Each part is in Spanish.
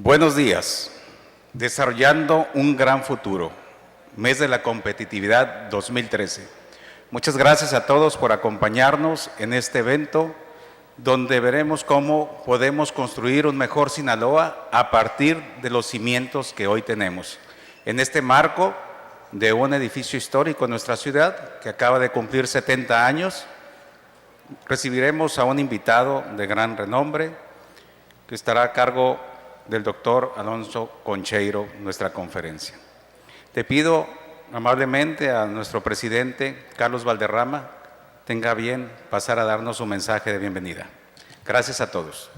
Buenos días. Desarrollando un gran futuro. Mes de la Competitividad 2013. Muchas gracias a todos por acompañarnos en este evento donde veremos cómo podemos construir un mejor Sinaloa a partir de los cimientos que hoy tenemos. En este marco de un edificio histórico en nuestra ciudad que acaba de cumplir 70 años, recibiremos a un invitado de gran renombre que estará a cargo del doctor Alonso Concheiro, nuestra conferencia. Te pido amablemente a nuestro presidente, Carlos Valderrama, tenga bien pasar a darnos un mensaje de bienvenida. Gracias a todos.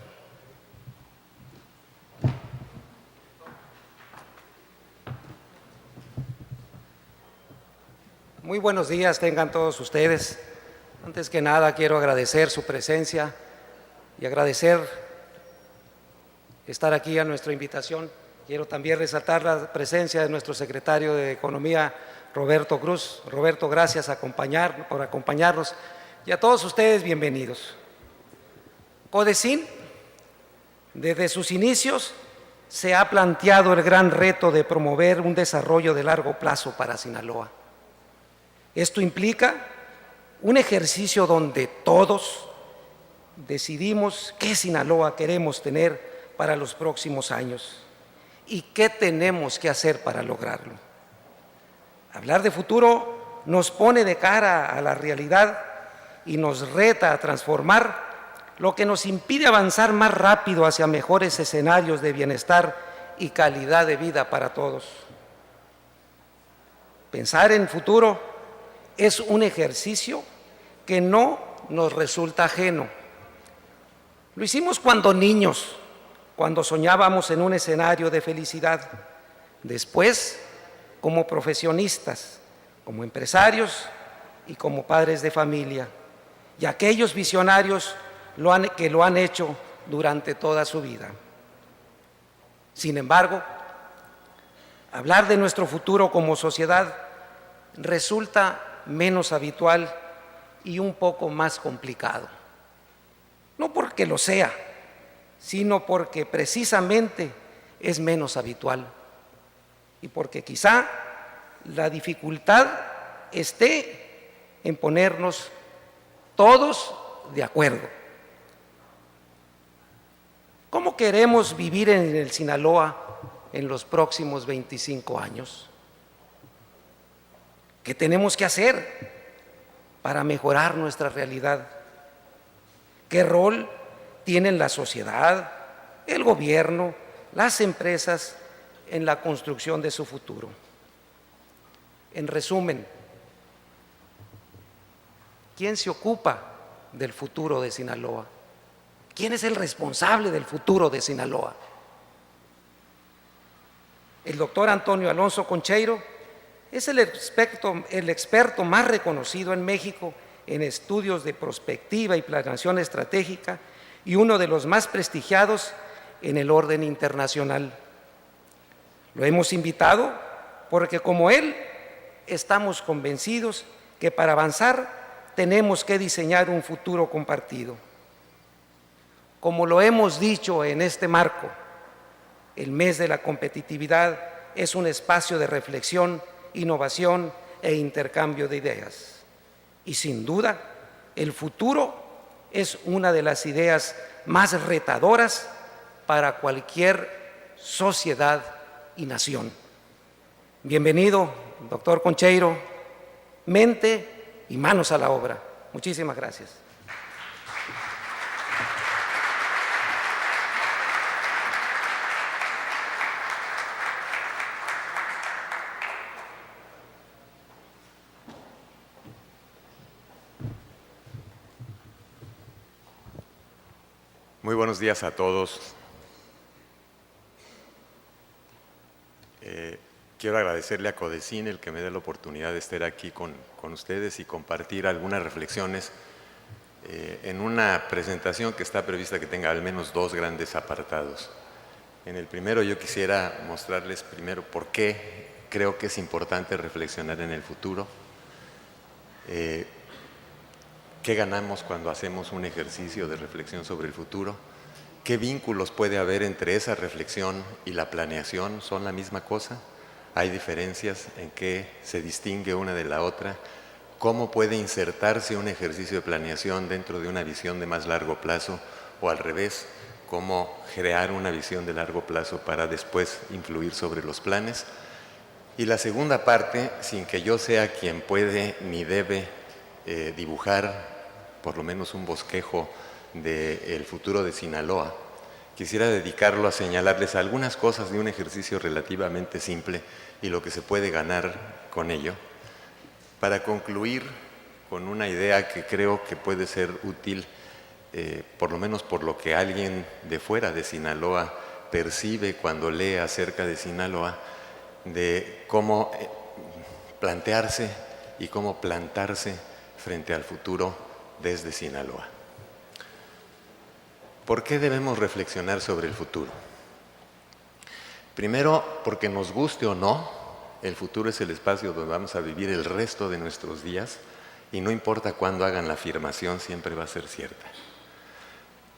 Muy buenos días tengan todos ustedes. Antes que nada quiero agradecer su presencia y agradecer estar aquí a nuestra invitación. Quiero también resaltar la presencia de nuestro secretario de Economía, Roberto Cruz. Roberto, gracias por acompañarnos, y a todos ustedes bienvenidos. CODECIN, desde sus inicios, se ha planteado el gran reto de promover un desarrollo de largo plazo para Sinaloa. Esto implica un ejercicio donde todos decidimos qué Sinaloa queremos tener para los próximos años y qué tenemos que hacer para lograrlo. Hablar de futuro nos pone de cara a la realidad y nos reta a transformar lo que nos impide avanzar más rápido hacia mejores escenarios de bienestar y calidad de vida para todos. Pensar en futuro es un ejercicio que no nos resulta ajeno. Lo hicimos cuando niños, cuando soñábamos en un escenario de felicidad. Después, como profesionistas, como empresarios y como padres de familia, y aquellos visionarios que lo han hecho durante toda su vida. Sin embargo, hablar de nuestro futuro como sociedad resulta menos habitual y un poco más complicado. No porque lo sea, sino porque precisamente es menos habitual y porque quizá la dificultad esté en ponernos todos de acuerdo. ¿Cómo queremos vivir en el Sinaloa en los próximos 25 años? ¿Qué tenemos que hacer para mejorar nuestra realidad? ¿Qué rol tienen la sociedad, el gobierno, las empresas en la construcción de su futuro? En resumen, ¿quién se ocupa del futuro de Sinaloa? ¿Quién es el responsable del futuro de Sinaloa? El doctor Antonio Alonso Concheiro es el experto más reconocido en México en estudios de prospectiva y planeación estratégica y uno de los más prestigiados en el orden internacional. Lo hemos invitado porque, como él, estamos convencidos que para avanzar tenemos que diseñar un futuro compartido. Como lo hemos dicho en este marco, el mes de la competitividad es un espacio de reflexión, innovación e intercambio de ideas. Y sin duda, el futuro es una de las ideas más retadoras para cualquier sociedad y nación. Bienvenido, doctor Concheiro, mente y manos a la obra. Muchísimas gracias. Muy buenos días a todos. Quiero agradecerle a CODECIN el que me dé la oportunidad de estar aquí con ustedes y compartir algunas reflexiones en una presentación que está prevista que tenga al menos dos grandes apartados. En el primero yo quisiera mostrarles primero por qué creo que es importante reflexionar en el futuro. ¿Qué ganamos cuando hacemos un ejercicio de reflexión sobre el futuro? ¿Qué vínculos puede haber entre esa reflexión y la planeación? ¿Son la misma cosa? ¿Hay diferencias en qué se distingue una de la otra? ¿Cómo puede insertarse un ejercicio de planeación dentro de una visión de más largo plazo? O al revés, ¿cómo crear una visión de largo plazo para después influir sobre los planes? Y la segunda parte, sin que yo sea quien puede ni debe dibujar por lo menos un bosquejo del futuro de Sinaloa, quisiera dedicarlo a señalarles algunas cosas de un ejercicio relativamente simple y lo que se puede ganar con ello, para concluir con una idea que creo que puede ser útil, por lo menos por lo que alguien de fuera de Sinaloa percibe cuando lee acerca de Sinaloa, de cómo plantearse y cómo plantarse frente al futuro desde Sinaloa. ¿Por qué debemos reflexionar sobre el futuro? Primero, porque nos guste o no, el futuro es el espacio donde vamos a vivir el resto de nuestros días y no importa cuándo hagan la afirmación, siempre va a ser cierta.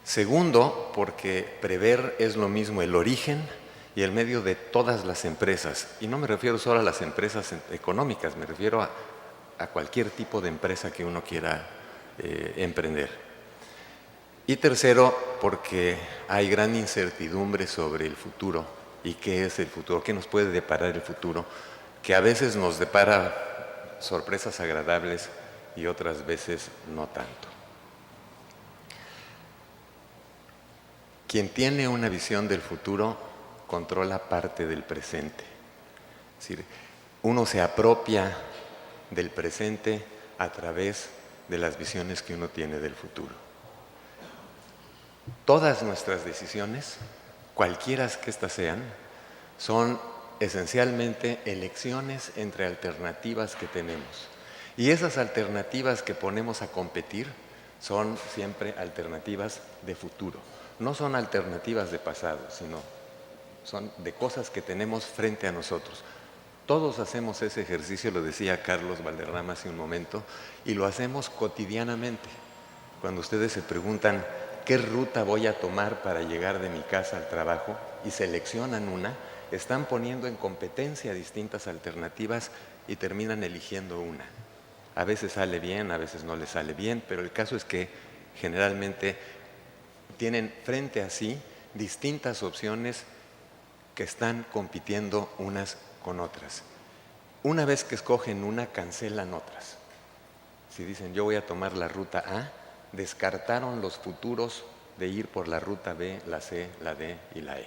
Segundo, porque prever es lo mismo el origen y el medio de todas las empresas. Y no me refiero solo a las empresas económicas, me refiero a cualquier tipo de empresa que uno quiera emprender. Y tercero, porque hay gran incertidumbre sobre el futuro. ¿Y qué es el futuro? ¿Qué nos puede deparar el futuro? Que a veces nos depara sorpresas agradables y otras veces no tanto. Quien tiene una visión del futuro controla parte del presente. Es decir, uno se apropia del presente a través de las visiones que uno tiene del futuro. Todas nuestras decisiones, cualquiera que éstas sean, son esencialmente elecciones entre alternativas que tenemos. Y esas alternativas que ponemos a competir son siempre alternativas de futuro. No son alternativas de pasado, sino son de cosas que tenemos frente a nosotros. Todos hacemos ese ejercicio, lo decía Carlos Valderrama hace un momento, y lo hacemos cotidianamente. Cuando ustedes se preguntan, ¿qué ruta voy a tomar para llegar de mi casa al trabajo? Y seleccionan una, están poniendo en competencia distintas alternativas y terminan eligiendo una. A veces sale bien, a veces no les sale bien, pero el caso es que generalmente tienen frente a sí distintas opciones que están compitiendo unas con otras. Una vez que escogen una, cancelan otras. Si dicen, yo voy a tomar la ruta A, descartaron los futuros de ir por la ruta B, la C, la D y la E.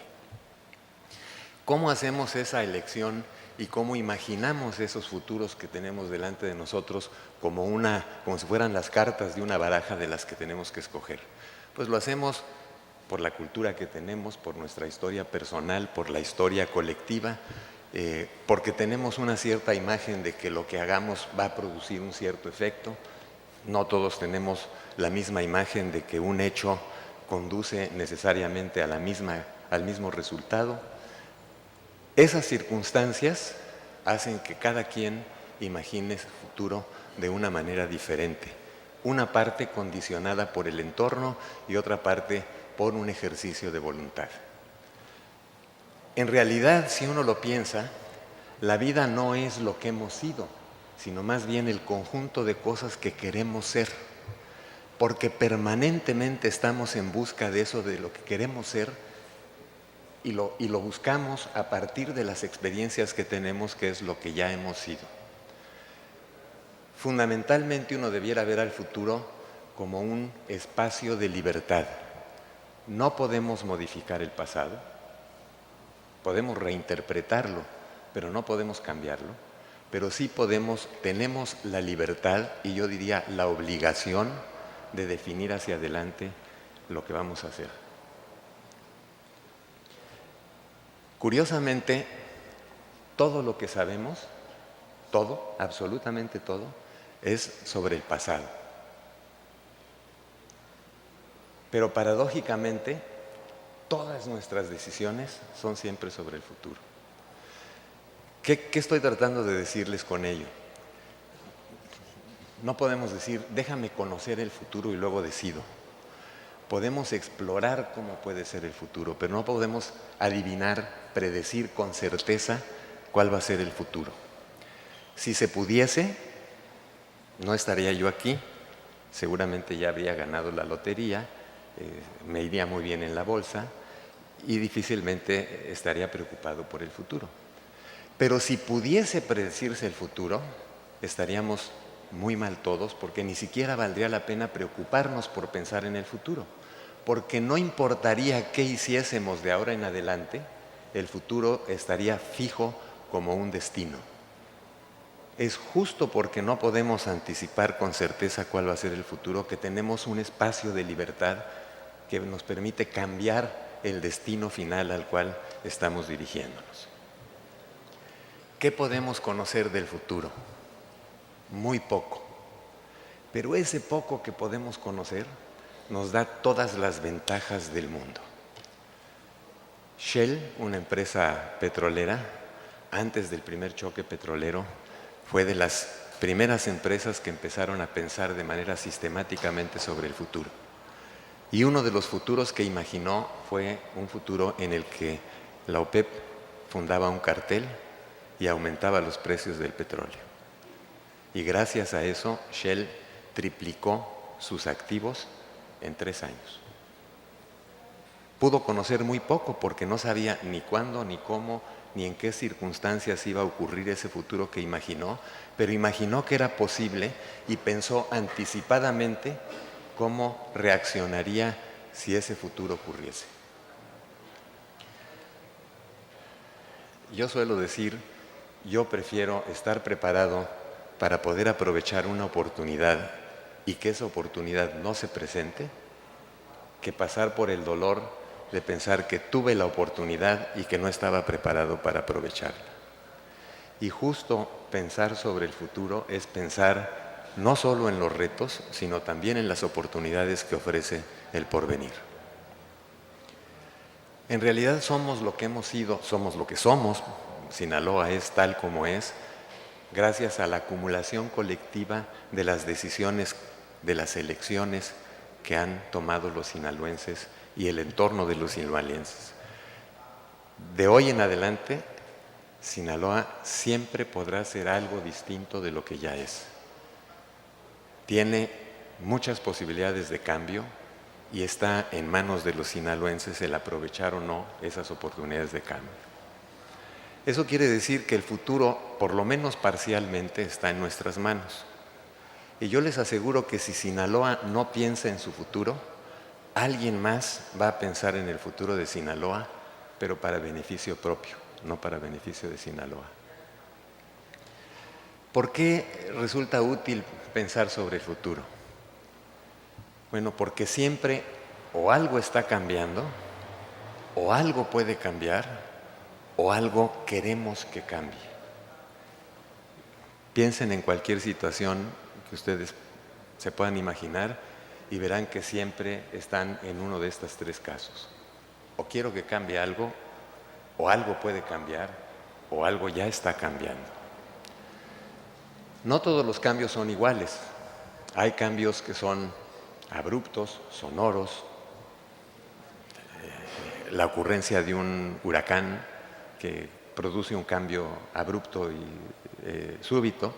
¿Cómo hacemos esa elección y cómo imaginamos esos futuros que tenemos delante de nosotros como si fueran las cartas de una baraja de las que tenemos que escoger? Pues lo hacemos por la cultura que tenemos, por nuestra historia personal, por la historia colectiva, porque tenemos una cierta imagen de que lo que hagamos va a producir un cierto efecto. No todos tenemos la misma imagen de que un hecho conduce necesariamente al mismo resultado. Esas circunstancias hacen que cada quien imagine su futuro de una manera diferente. Una parte condicionada por el entorno y otra parte por un ejercicio de voluntad. En realidad, si uno lo piensa, la vida no es lo que hemos sido, sino más bien el conjunto de cosas que queremos ser, porque permanentemente estamos en busca de eso, de lo que queremos ser, y lo buscamos a partir de las experiencias que tenemos, que es lo que ya hemos sido. Fundamentalmente uno debiera ver al futuro como un espacio de libertad. No podemos modificar el pasado, podemos reinterpretarlo, pero no podemos cambiarlo, pero sí tenemos la libertad y yo diría la obligación de definir hacia adelante lo que vamos a hacer. Curiosamente, todo lo que sabemos, todo, absolutamente todo, es sobre el pasado. Pero paradójicamente, todas nuestras decisiones son siempre sobre el futuro. ¿Qué estoy tratando de decirles con ello? No podemos decir, déjame conocer el futuro y luego decido. podemos explorar cómo puede ser el futuro, pero no podemos adivinar, predecir con certeza cuál va a ser el futuro. Si se pudiese, no estaría yo aquí, seguramente ya habría ganado la lotería, me iría muy bien en la bolsa y difícilmente estaría preocupado por el futuro. Pero si pudiese predecirse el futuro, estaríamos muy mal todos, porque ni siquiera valdría la pena preocuparnos por pensar en el futuro, porque no importaría qué hiciésemos de ahora en adelante, el futuro estaría fijo como un destino. Es justo porque no podemos anticipar con certeza cuál va a ser el futuro que tenemos un espacio de libertad que nos permite cambiar el destino final al cual estamos dirigiéndonos. ¿Qué podemos conocer del futuro? Muy poco. Pero ese poco que podemos conocer nos da todas las ventajas del mundo. Shell, una empresa petrolera, antes del primer choque petrolero, fue de las primeras empresas que empezaron a pensar de manera sistemáticamente sobre el futuro. Y uno de los futuros que imaginó fue un futuro en el que la OPEP fundaba un cartel y aumentaba los precios del petróleo. Y gracias a eso, Shell triplicó sus activos en 3 años. Pudo conocer muy poco porque no sabía ni cuándo, ni cómo, ni en qué circunstancias iba a ocurrir ese futuro que imaginó, pero imaginó que era posible y pensó anticipadamente cómo reaccionaría si ese futuro ocurriese. Yo suelo decir, yo prefiero estar preparado para poder aprovechar una oportunidad y que esa oportunidad no se presente, que pasar por el dolor de pensar que tuve la oportunidad y que no estaba preparado para aprovecharla. Y justo pensar sobre el futuro es pensar no solo en los retos, sino también en las oportunidades que ofrece el porvenir. En realidad somos lo que hemos sido, somos lo que somos. Sinaloa es tal como es, gracias a la acumulación colectiva de las decisiones, de las elecciones que han tomado los sinaloenses y el entorno de los sinaloenses. De hoy en adelante, Sinaloa siempre podrá ser algo distinto de lo que ya es. Tiene muchas posibilidades de cambio y está en manos de los sinaloenses el aprovechar o no esas oportunidades de cambio. Eso quiere decir que el futuro, por lo menos parcialmente, está en nuestras manos. Y yo les aseguro que si Sinaloa no piensa en su futuro, alguien más va a pensar en el futuro de Sinaloa, pero para beneficio propio, no para beneficio de Sinaloa. ¿Por qué resulta útil pensar sobre el futuro? Bueno, porque siempre o algo está cambiando, o algo puede cambiar, o algo queremos que cambie. Piensen en cualquier situación que ustedes se puedan imaginar y verán que siempre están en uno de estos 3 casos. O quiero que cambie algo, o algo puede cambiar, o algo ya está cambiando. No todos los cambios son iguales. Hay cambios que son abruptos, sonoros, la ocurrencia de un huracán que produce un cambio abrupto y súbito.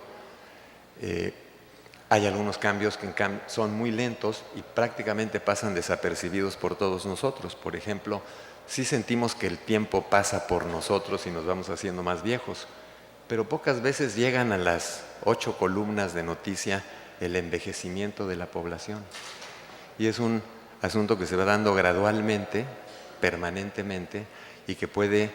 Hay algunos cambios que son muy lentos y prácticamente pasan desapercibidos por todos nosotros. Por ejemplo, sí sentimos que el tiempo pasa por nosotros y nos vamos haciendo más viejos, pero pocas veces llegan a las 8 columnas de noticia el envejecimiento de la población. Y es un asunto que se va dando gradualmente, permanentemente, y que puede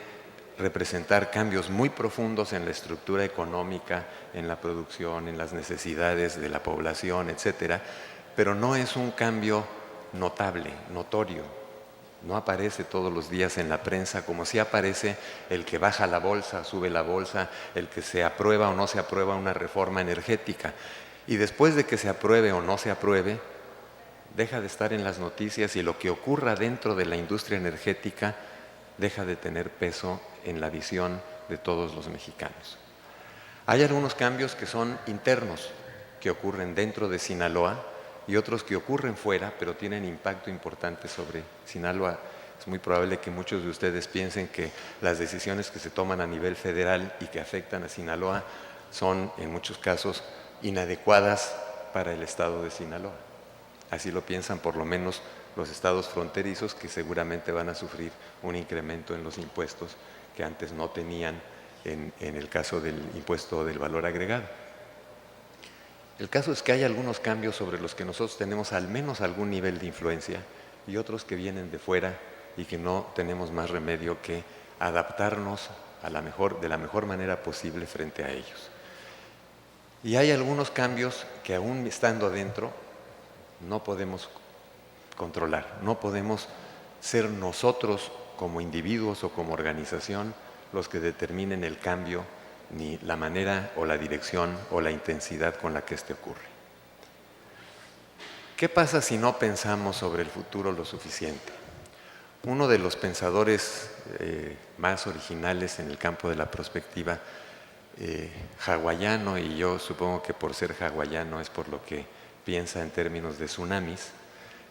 representar cambios muy profundos en la estructura económica, en la producción, en las necesidades de la población, etcétera, pero no es un cambio notable, notorio. No aparece todos los días en la prensa como si aparece el que baja la bolsa, sube la bolsa, el que se aprueba o no se aprueba una reforma energética. Y después de que se apruebe o no se apruebe, deja de estar en las noticias y lo que ocurra dentro de la industria energética deja de tener peso en la visión de todos los mexicanos. Hay algunos cambios que son internos, que ocurren dentro de Sinaloa y otros que ocurren fuera, pero tienen impacto importante sobre Sinaloa. Es muy probable que muchos de ustedes piensen que las decisiones que se toman a nivel federal y que afectan a Sinaloa son, en muchos casos, inadecuadas para el estado de Sinaloa. Así lo piensan por lo menos los estados fronterizos, que seguramente van a sufrir un incremento en los impuestos que antes no tenían en el caso del impuesto del valor agregado. El caso es que hay algunos cambios sobre los que nosotros tenemos al menos algún nivel de influencia y otros que vienen de fuera y que no tenemos más remedio que adaptarnos de la mejor manera posible frente a ellos. Y hay algunos cambios que aún estando adentro no podemos controlar, no podemos ser nosotros como individuos o como organización los que determinen el cambio, ni la manera o la dirección o la intensidad con la que éste ocurre. ¿Qué pasa si no pensamos sobre el futuro lo suficiente? Uno de los pensadores más originales en el campo de la prospectiva, hawaiano, y yo supongo que por ser hawaiano es por lo que piensa en términos de tsunamis,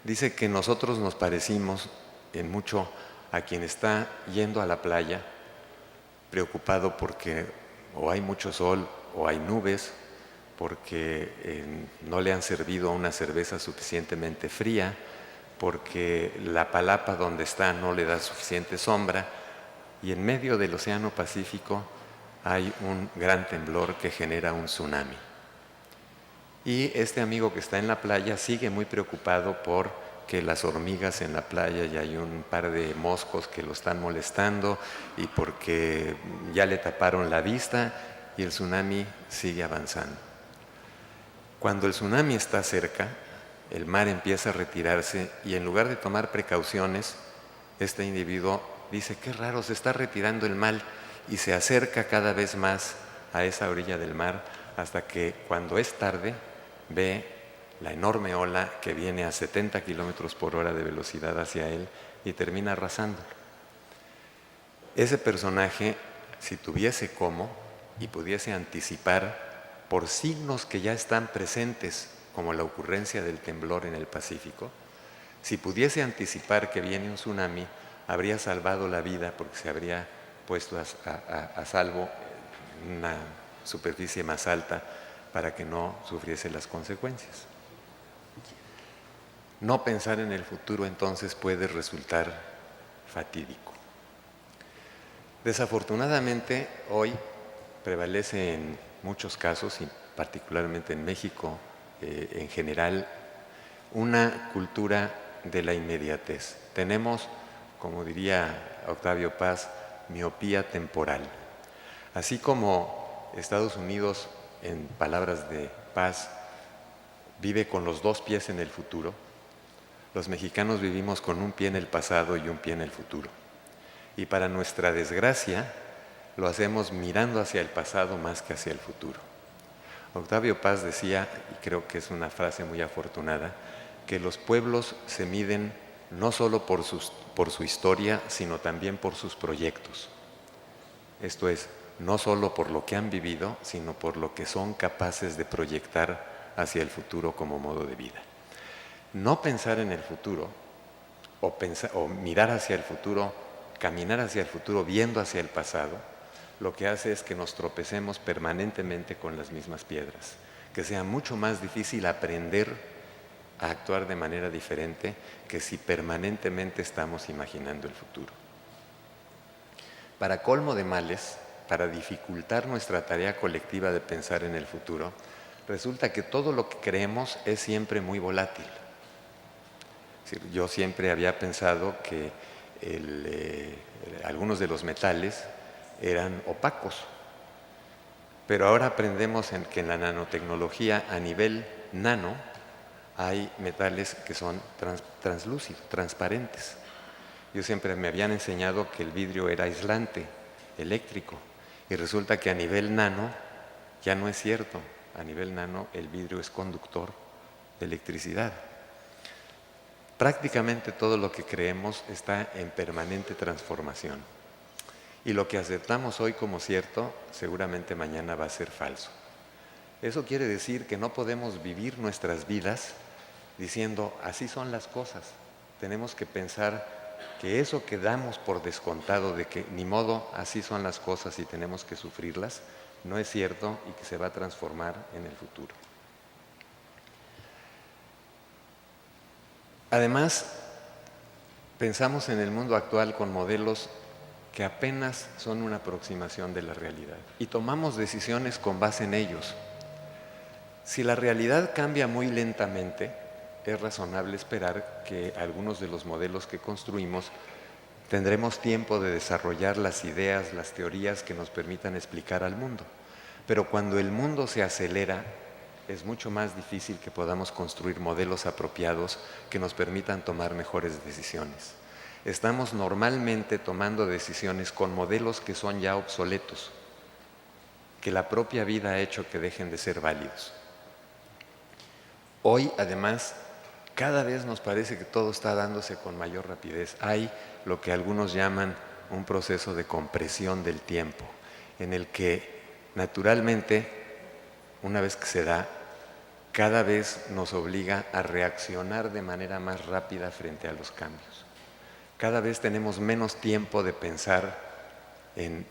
dice que nosotros nos parecimos en mucho a quien está yendo a la playa preocupado porque o hay mucho sol o hay nubes, porque no le han servido una cerveza suficientemente fría, porque la palapa donde está no le da suficiente sombra, y en medio del Océano Pacífico hay un gran temblor que genera un tsunami. Y este amigo que está en la playa sigue muy preocupado por que las hormigas en la playa, y hay un par de moscos que lo están molestando, y porque ya le taparon la vista, y el tsunami sigue avanzando. Cuando el tsunami está cerca, el mar empieza a retirarse, y en lugar de tomar precauciones, este individuo dice: qué raro, se está retirando el mar, y se acerca cada vez más a esa orilla del mar, hasta que cuando es tarde ve la enorme ola que viene a 70 kilómetros por hora de velocidad hacia él y termina arrasándolo. Ese personaje, si tuviese cómo y pudiese anticipar por signos que ya están presentes, como la ocurrencia del temblor en el Pacífico, si pudiese anticipar que viene un tsunami, habría salvado la vida, porque se habría puesto a salvo en una superficie más alta para que no sufriese las consecuencias. No pensar en el futuro entonces puede resultar fatídico. Desafortunadamente, hoy prevalece en muchos casos, y particularmente en México en general, una cultura de la inmediatez. Tenemos, como diría Octavio Paz, miopía temporal. Así como Estados Unidos, en palabras de Paz, vive con los dos pies en el futuro, los mexicanos vivimos con un pie en el pasado y un pie en el futuro. Y para nuestra desgracia, lo hacemos mirando hacia el pasado más que hacia el futuro. Octavio Paz decía, y creo que es una frase muy afortunada, que los pueblos se miden no solo por su historia, sino también por sus proyectos. Esto es, no solo por lo que han vivido, sino por lo que son capaces de proyectar hacia el futuro como modo de vida. No pensar en el futuro, o mirar hacia el futuro, caminar hacia el futuro viendo hacia el pasado, lo que hace es que nos tropecemos permanentemente con las mismas piedras, que sea mucho más difícil aprender a actuar de manera diferente que si permanentemente estamos imaginando el futuro. Para colmo de males, para dificultar nuestra tarea colectiva de pensar en el futuro, resulta que todo lo que creemos es siempre muy volátil. Yo siempre había pensado que algunos de los metales eran opacos, pero ahora aprendemos que en la nanotecnología a nivel nano hay metales que son translúcidos, transparentes. Yo siempre me habían enseñado que el vidrio era aislante, eléctrico, y resulta que a nivel nano ya no es cierto. A nivel nano el vidrio es conductor de electricidad. Prácticamente todo lo que creemos está en permanente transformación. Y lo que aceptamos hoy como cierto, seguramente mañana va a ser falso. Eso quiere decir que no podemos vivir nuestras vidas diciendo, así son las cosas. Tenemos que pensar que eso que damos por descontado de que ni modo, así son las cosas y tenemos que sufrirlas, no es cierto y que se va a transformar en el futuro. Además, pensamos en el mundo actual con modelos que apenas son una aproximación de la realidad y tomamos decisiones con base en ellos. Si la realidad cambia muy lentamente, es razonable esperar que algunos de los modelos que construimos tendremos tiempo de desarrollar las ideas, las teorías que nos permitan explicar al mundo. Pero cuando el mundo se acelera, es mucho más difícil que podamos construir modelos apropiados que nos permitan tomar mejores decisiones. Estamos normalmente tomando decisiones con modelos que son ya obsoletos, que la propia vida ha hecho que dejen de ser válidos. Hoy, además, cada vez nos parece que todo está dándose con mayor rapidez. Hay lo que algunos llaman un proceso de compresión del tiempo, en el que naturalmente, una vez que se da, cada vez nos obliga a reaccionar de manera más rápida frente a los cambios. Cada vez tenemos menos tiempo de pensar en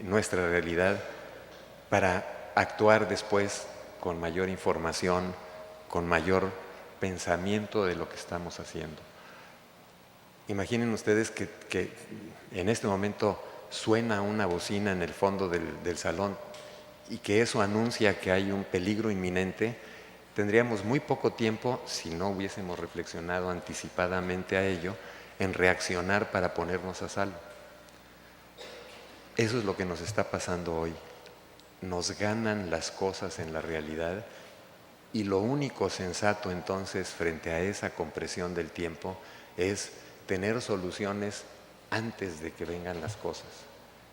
nuestra realidad para actuar después con mayor información, con mayor pensamiento de lo que estamos haciendo. Imaginen ustedes que en este momento suena una bocina en el fondo del salón y que eso anuncia que hay un peligro inminente. Tendríamos muy poco tiempo, si no hubiésemos reflexionado anticipadamente a ello, en reaccionar para ponernos a salvo. Eso es lo que nos está pasando hoy. Nos ganan las cosas en la realidad y lo único sensato entonces frente a esa compresión del tiempo es tener soluciones antes de que vengan las cosas,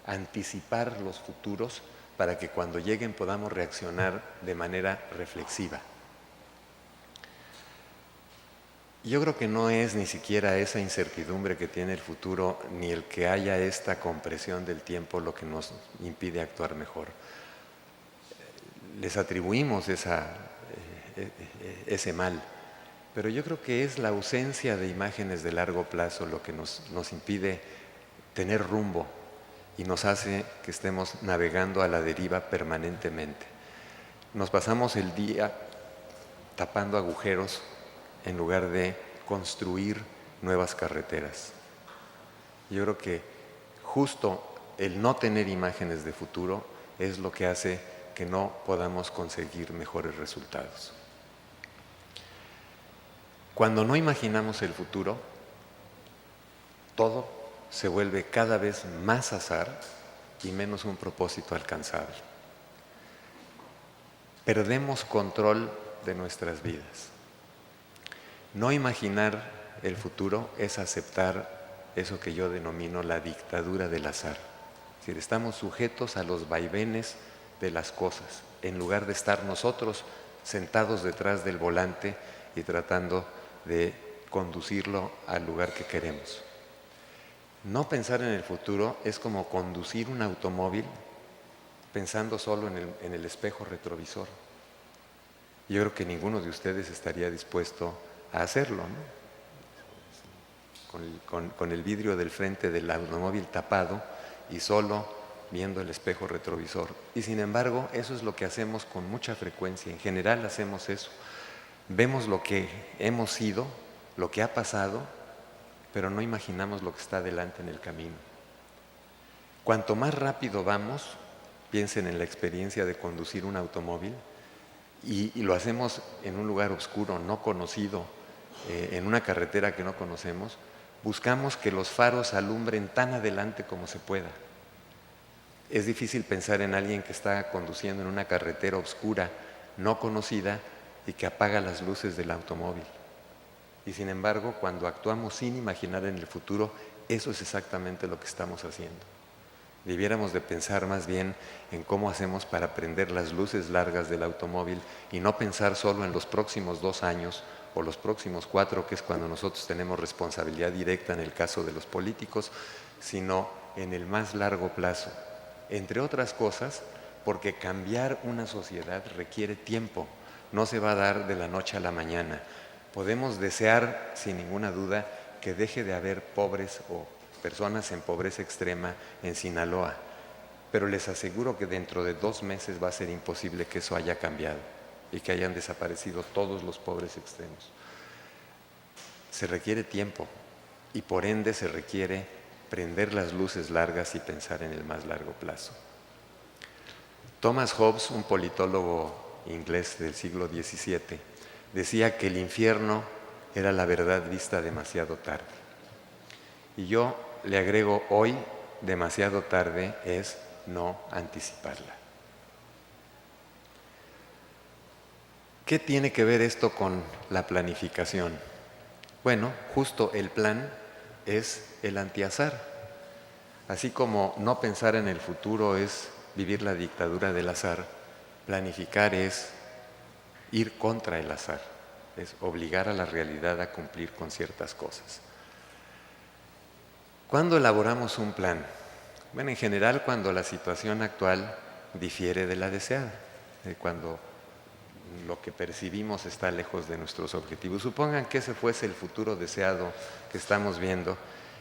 anticipar los futuros para que cuando lleguen podamos reaccionar de manera reflexiva. Yo creo que no es ni siquiera esa incertidumbre que tiene el futuro ni el que haya esta compresión del tiempo lo que nos impide actuar mejor. Les atribuimos ese mal, pero yo creo que es la ausencia de imágenes de largo plazo lo que nos impide tener rumbo y nos hace que estemos navegando a la deriva permanentemente. Nos pasamos el día tapando agujeros en lugar de construir nuevas carreteras. Yo creo que justo el no tener imágenes de futuro es lo que hace que no podamos conseguir mejores resultados. Cuando no imaginamos el futuro, todo se vuelve cada vez más azar y menos un propósito alcanzable. Perdemos control de nuestras vidas. No imaginar el futuro es aceptar eso que yo denomino la dictadura del azar. Es decir, estamos sujetos a los vaivenes de las cosas, en lugar de estar nosotros sentados detrás del volante y tratando de conducirlo al lugar que queremos. No pensar en el futuro es como conducir un automóvil pensando solo en el espejo retrovisor. Yo creo que ninguno de ustedes estaría dispuesto a hacerlo, ¿no? Con el vidrio del frente del automóvil tapado y solo viendo el espejo retrovisor. Y sin embargo, eso es lo que hacemos con mucha frecuencia. En general hacemos eso. Vemos lo que hemos sido, lo que ha pasado, pero no imaginamos lo que está delante en el camino. Cuanto más rápido vamos, piensen en la experiencia de conducir un automóvil, y lo hacemos en un lugar oscuro, no conocido, en una carretera que no conocemos, buscamos que los faros alumbren tan adelante como se pueda. Es difícil pensar en alguien que está conduciendo en una carretera oscura, no conocida, y que apaga las luces del automóvil. Y sin embargo, cuando actuamos sin imaginar en el futuro, eso es exactamente lo que estamos haciendo. Debiéramos de pensar más bien en cómo hacemos para prender las luces largas del automóvil y no pensar solo en los próximos 2 años o los próximos 4, que es cuando nosotros tenemos responsabilidad directa en el caso de los políticos, sino en el más largo plazo. Entre otras cosas, porque cambiar una sociedad requiere tiempo, no se va a dar de la noche a la mañana. Podemos desear, sin ninguna duda, que deje de haber pobres o personas en pobreza extrema en Sinaloa, pero les aseguro que dentro de 2 meses va a ser imposible que eso haya cambiado y que hayan desaparecido todos los pobres extremos. Se requiere tiempo y por ende se requiere prender las luces largas y pensar en el más largo plazo. Thomas Hobbes, un politólogo inglés del siglo XVII, decía que el infierno era la verdad vista demasiado tarde. Y yo le agrego hoy, demasiado tarde es no anticiparla. ¿Qué tiene que ver esto con la planificación? Bueno, justo el plan es el antiazar. Así como no pensar en el futuro es vivir la dictadura del azar, planificar es ir contra el azar, es obligar a la realidad a cumplir con ciertas cosas. ¿Cuándo elaboramos un plan? Bueno, en general cuando la situación actual difiere de la deseada, cuando lo que percibimos está lejos de nuestros objetivos. Supongan que ese fuese el futuro deseado que estamos viendo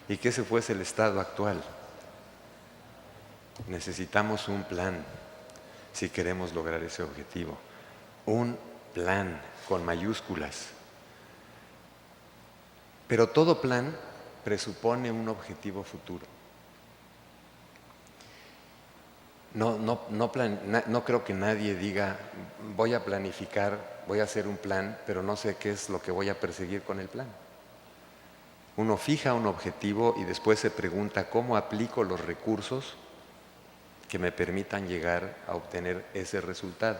y que ese fuese el estado actual. Necesitamos un plan si queremos lograr ese objetivo. Un plan con mayúsculas. Pero todo plan presupone un objetivo futuro. No creo que nadie diga, voy a planificar, voy a hacer un plan, pero no sé qué es lo que voy a perseguir con el plan. Uno fija un objetivo y después se pregunta cómo aplico los recursos que me permitan llegar a obtener ese resultado.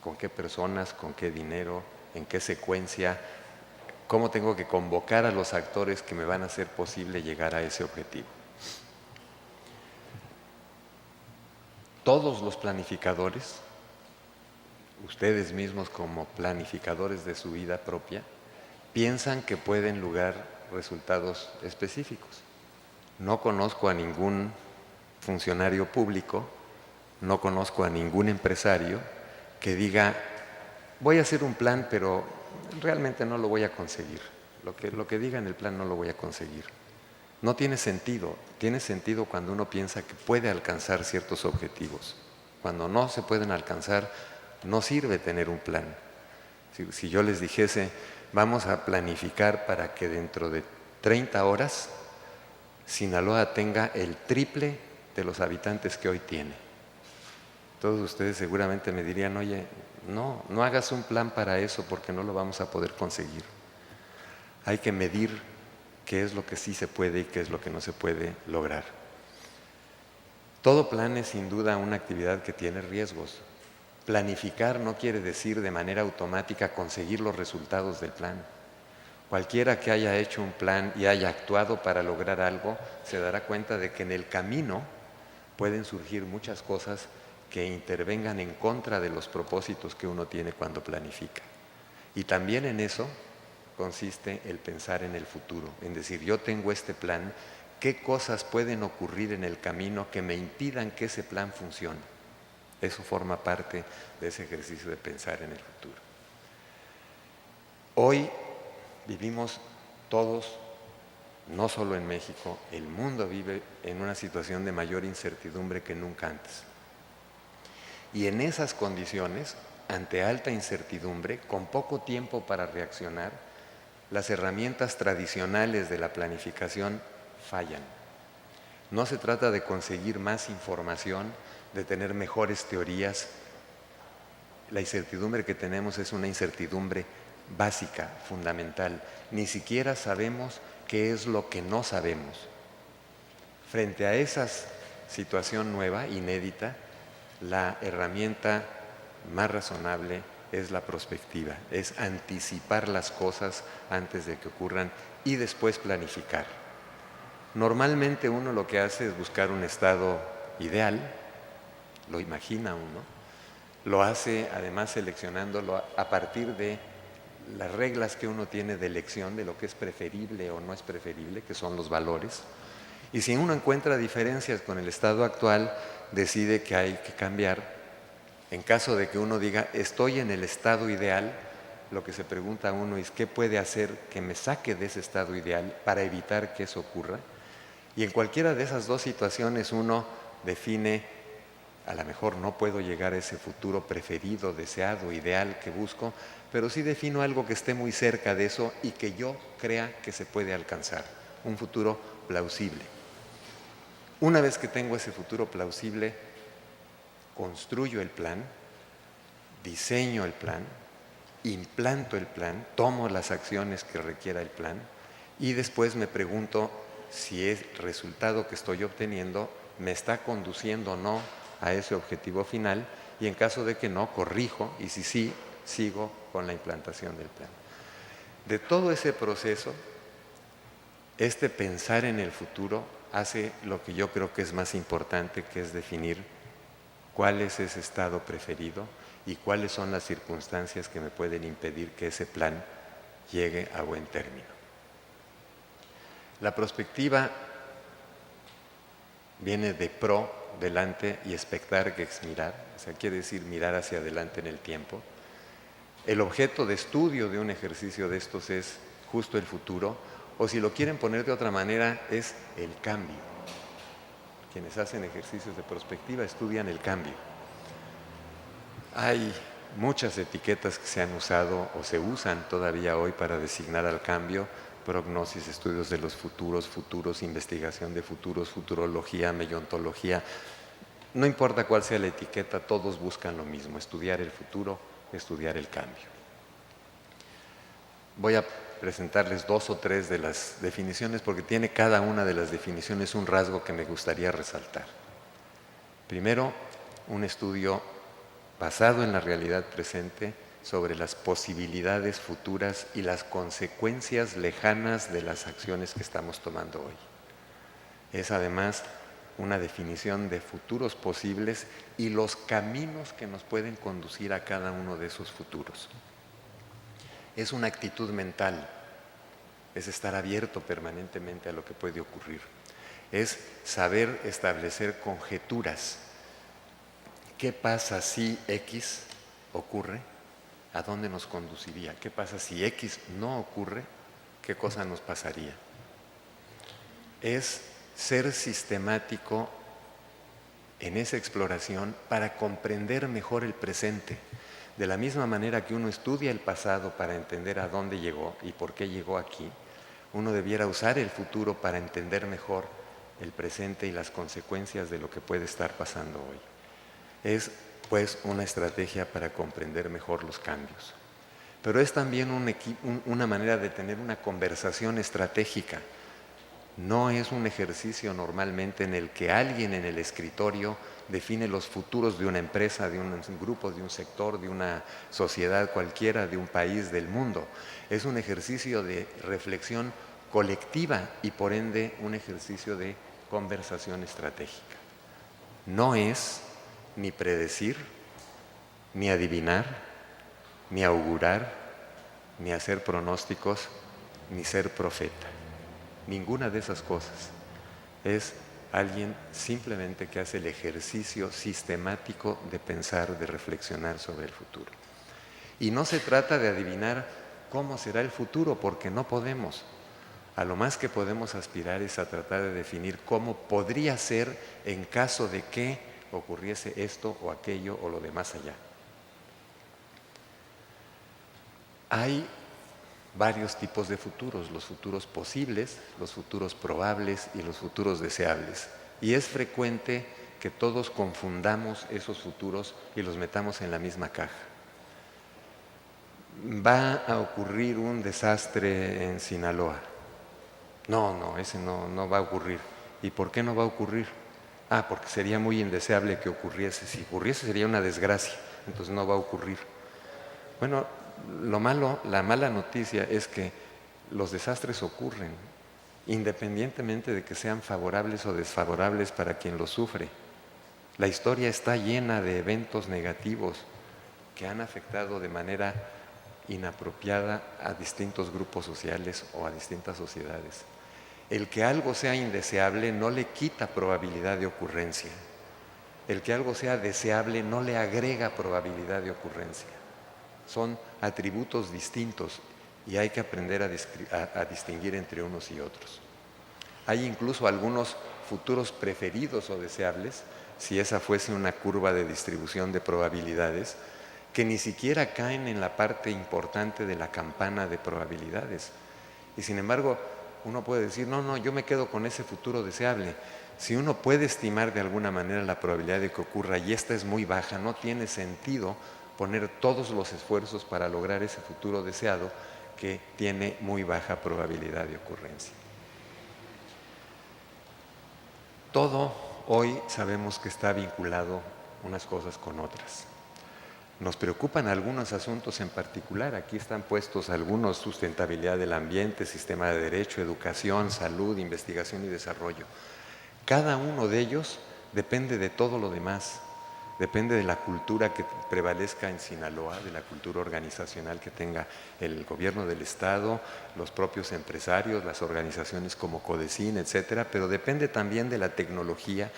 ¿Con qué personas, con qué dinero, en qué secuencia? ¿Cómo tengo que convocar a los actores que me van a hacer posible llegar a ese objetivo? Todos los planificadores, ustedes mismos como planificadores de su vida propia, piensan que pueden lograr resultados específicos. No conozco a ningún funcionario público, no conozco a ningún empresario que diga, voy a hacer un plan, pero realmente no lo voy a conseguir. Lo que diga en el plan no lo voy a conseguir. No tiene sentido. Tiene sentido cuando uno piensa que puede alcanzar ciertos objetivos. Cuando no se pueden alcanzar, no sirve tener un plan. Si yo les dijese, vamos a planificar para que dentro de 30 horas Sinaloa tenga el triple de los habitantes que hoy tiene. Todos ustedes seguramente me dirían, oye, no hagas un plan para eso porque no lo vamos a poder conseguir. Hay que medir qué es lo que sí se puede y qué es lo que no se puede lograr. Todo plan es sin duda una actividad que tiene riesgos. Planificar no quiere decir de manera automática conseguir los resultados del plan. Cualquiera que haya hecho un plan y haya actuado para lograr algo, se dará cuenta de que en el camino pueden surgir muchas cosas que intervengan en contra de los propósitos que uno tiene cuando planifica. Y también en eso consiste el pensar en el futuro, en decir, yo tengo este plan, ¿qué cosas pueden ocurrir en el camino que me impidan que ese plan funcione? Eso forma parte de ese ejercicio de pensar en el futuro. Hoy vivimos todos, no solo en México, el mundo vive en una situación de mayor incertidumbre que nunca antes. Y en esas condiciones, ante alta incertidumbre, con poco tiempo para reaccionar, las herramientas tradicionales de la planificación fallan. No se trata de conseguir más información, de tener mejores teorías. La incertidumbre que tenemos es una incertidumbre básica, fundamental. Ni siquiera sabemos qué es lo que no sabemos. Frente a esa situación nueva, inédita, la herramienta más razonable es la prospectiva, es anticipar las cosas antes de que ocurran y después planificar. Normalmente uno lo que hace es buscar un estado ideal, lo imagina uno, lo hace además seleccionándolo a partir de las reglas que uno tiene de elección de lo que es preferible o no es preferible, que son los valores. Y si uno encuentra diferencias con el estado actual, decide que hay que cambiar En caso de que uno diga, estoy en el estado ideal, lo que se pregunta a uno es, ¿qué puede hacer que me saque de ese estado ideal para evitar que eso ocurra? Y en cualquiera de esas dos situaciones uno define, a lo mejor no puedo llegar a ese futuro preferido, deseado, ideal que busco, pero sí defino algo que esté muy cerca de eso y que yo crea que se puede alcanzar, un futuro plausible. Una vez que tengo ese futuro plausible, construyo el plan, diseño el plan, implanto el plan, tomo las acciones que requiera el plan y después me pregunto si el resultado que estoy obteniendo me está conduciendo o no a ese objetivo final, y en caso de que no, corrijo, y si sí, sigo con la implantación del plan. De todo ese proceso, este pensar en el futuro hace lo que yo creo que es más importante, que es definir cuál es ese estado preferido y cuáles son las circunstancias que me pueden impedir que ese plan llegue a buen término. La prospectiva viene de pro, delante, y expectar, que es mirar, o sea, quiere decir mirar hacia adelante en el tiempo. El objeto de estudio de un ejercicio de estos es justo el futuro, o si lo quieren poner de otra manera, es el cambio. Quienes hacen ejercicios de prospectiva estudian el cambio. Hay muchas etiquetas que se han usado o se usan todavía hoy para designar al cambio: prognosis, estudios de los futuros, investigación de futuros, futurología, meiontología. No importa cuál sea la etiqueta, todos buscan lo mismo: estudiar el futuro, estudiar el cambio. Voy a presentarles 2 o 3 de las definiciones, porque tiene cada una de las definiciones un rasgo que me gustaría resaltar. Primero, un estudio basado en la realidad presente sobre las posibilidades futuras y las consecuencias lejanas de las acciones que estamos tomando hoy. Es además una definición de futuros posibles y los caminos que nos pueden conducir a cada uno de esos futuros. Es una actitud mental, es estar abierto permanentemente a lo que puede ocurrir. Es saber establecer conjeturas. ¿Qué pasa si X ocurre? ¿A dónde nos conduciría? ¿Qué pasa si X no ocurre? ¿Qué cosa nos pasaría? Es ser sistemático en esa exploración para comprender mejor el presente. De la misma manera que uno estudia el pasado para entender a dónde llegó y por qué llegó aquí, uno debiera usar el futuro para entender mejor el presente y las consecuencias de lo que puede estar pasando hoy. Es, pues, una estrategia para comprender mejor los cambios. Pero es también una manera de tener una conversación estratégica. No es un ejercicio normalmente en el que alguien en el escritorio define los futuros de una empresa, de un grupo, de un sector, de una sociedad cualquiera, de un país, del mundo. Es un ejercicio de reflexión colectiva y por ende un ejercicio de conversación estratégica. No es ni predecir, ni adivinar, ni augurar, ni hacer pronósticos, ni ser profeta. Ninguna de esas cosas. Es alguien simplemente que hace el ejercicio sistemático de pensar, de reflexionar sobre el futuro. Y no se trata de adivinar cómo será el futuro, porque no podemos. A lo más que podemos aspirar es a tratar de definir cómo podría ser en caso de que ocurriese esto o aquello o lo de más allá. Hay varios tipos de futuros: los futuros posibles, los futuros probables y los futuros deseables. Y es frecuente que todos confundamos esos futuros y los metamos en la misma caja. Va a ocurrir un desastre en Sinaloa. No, ese no va a ocurrir. ¿Y por qué no va a ocurrir? Porque sería muy indeseable que ocurriese. Si ocurriese sería una desgracia, entonces no va a ocurrir. Bueno, la mala noticia es que los desastres ocurren, independientemente de que sean favorables o desfavorables para quien los sufre. La historia está llena de eventos negativos que han afectado de manera inapropiada a distintos grupos sociales o a distintas sociedades. El que algo sea indeseable no le quita probabilidad de ocurrencia. El que algo sea deseable no le agrega probabilidad de ocurrencia. Son atributos distintos y hay que aprender a distinguir entre unos y otros. Hay incluso algunos futuros preferidos o deseables, si esa fuese una curva de distribución de probabilidades, que ni siquiera caen en la parte importante de la campana de probabilidades. Y sin embargo, uno puede decir, no, yo me quedo con ese futuro deseable. Si uno puede estimar de alguna manera la probabilidad de que ocurra y esta es muy baja, no tiene sentido poner todos los esfuerzos para lograr ese futuro deseado que tiene muy baja probabilidad de ocurrencia. Todo hoy sabemos que está vinculado unas cosas con otras. Nos preocupan algunos asuntos en particular. Aquí están puestos algunos: sustentabilidad del ambiente, sistema de derecho, educación, salud, investigación y desarrollo. Cada uno de ellos depende de todo lo demás. Depende de la cultura que prevalezca en Sinaloa, de la cultura organizacional que tenga el gobierno del Estado, los propios empresarios, las organizaciones como Codecin, etcétera, pero depende también de la tecnología,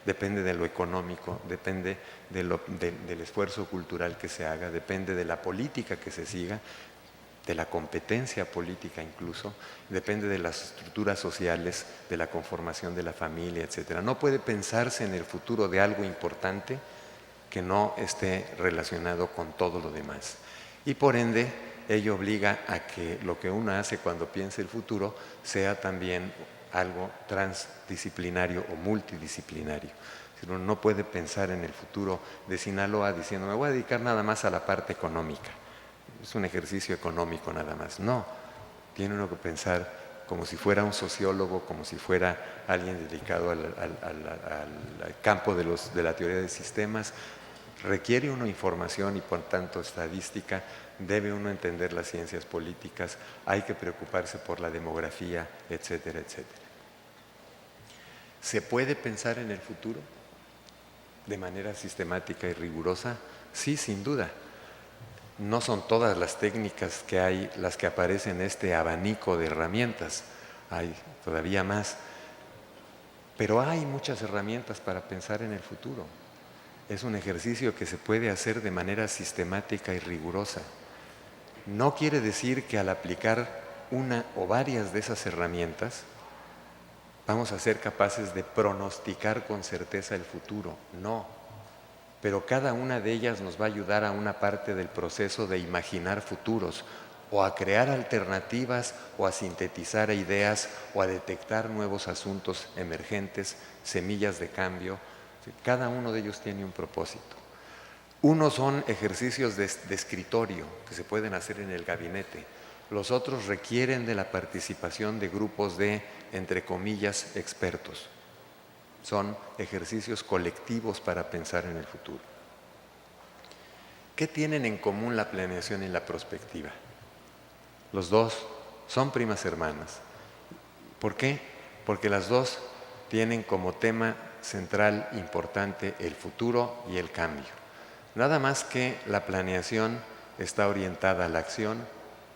depende de lo económico, depende del esfuerzo cultural que se haga, depende de la política que se siga, de la competencia política incluso, depende de las estructuras sociales, de la conformación de la familia, etcétera. No puede pensarse en el futuro de algo importante que no esté relacionado con todo lo demás. Y por ende, ello obliga a que lo que uno hace cuando piensa el futuro sea también algo transdisciplinario o multidisciplinario. Uno no puede pensar en el futuro de Sinaloa diciendo, me voy a dedicar nada más a la parte económica. Es un ejercicio económico nada más. No, tiene uno que pensar como si fuera un sociólogo, como si fuera alguien dedicado al campo de la teoría de sistemas. Requiere uno información y por tanto estadística, debe uno entender las ciencias políticas, hay que preocuparse por la demografía, etcétera, etcétera. ¿Se puede pensar en el futuro de manera sistemática y rigurosa? Sí, sin duda. No son todas las técnicas que hay las que aparecen en este abanico de herramientas, hay todavía más, pero hay muchas herramientas para pensar en el futuro. Es un ejercicio que se puede hacer de manera sistemática y rigurosa. No quiere decir que al aplicar una o varias de esas herramientas vamos a ser capaces de pronosticar con certeza el futuro, no. Pero cada una de ellas nos va a ayudar a una parte del proceso de imaginar futuros, o a crear alternativas, o a sintetizar ideas, o a detectar nuevos asuntos emergentes, semillas de cambio. Cada uno de ellos tiene un propósito. Unos son ejercicios de escritorio que se pueden hacer en el gabinete. Los otros requieren de la participación de grupos de, entre comillas, expertos. Son ejercicios colectivos para pensar en el futuro. ¿Qué tienen en común la planeación y la prospectiva? Los dos son primas hermanas. ¿Por qué? Porque las dos tienen como tema central importante el futuro y el cambio. Nada más que la planeación está orientada a la acción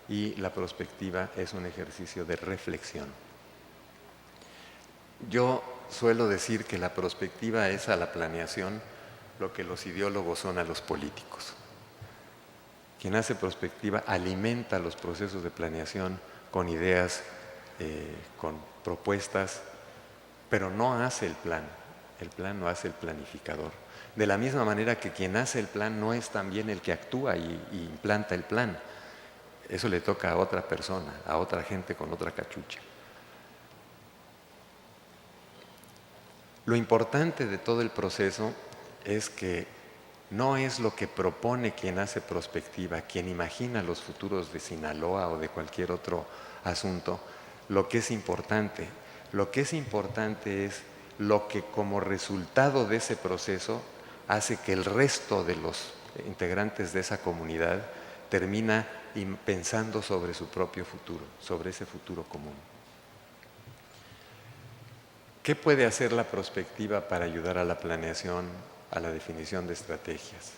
y la prospectiva es un ejercicio de reflexión. Yo suelo decir que la prospectiva es a la planeación lo que los ideólogos son a los políticos. Quien hace prospectiva alimenta los procesos de planeación con ideas, con propuestas, pero no hace el plan no hace el planificador. De la misma manera que quien hace el plan no es también el que actúa y implanta el plan. Eso le toca a otra persona, a otra gente con otra cachucha. Lo importante de todo el proceso es que no es lo que propone quien hace prospectiva, quien imagina los futuros de Sinaloa o de cualquier otro asunto, lo que es importante. Lo que es importante es lo que como resultado de ese proceso hace que el resto de los integrantes de esa comunidad termina pensando sobre su propio futuro, sobre ese futuro común. ¿Qué puede hacer la prospectiva para ayudar a la planeación, a la definición de estrategias?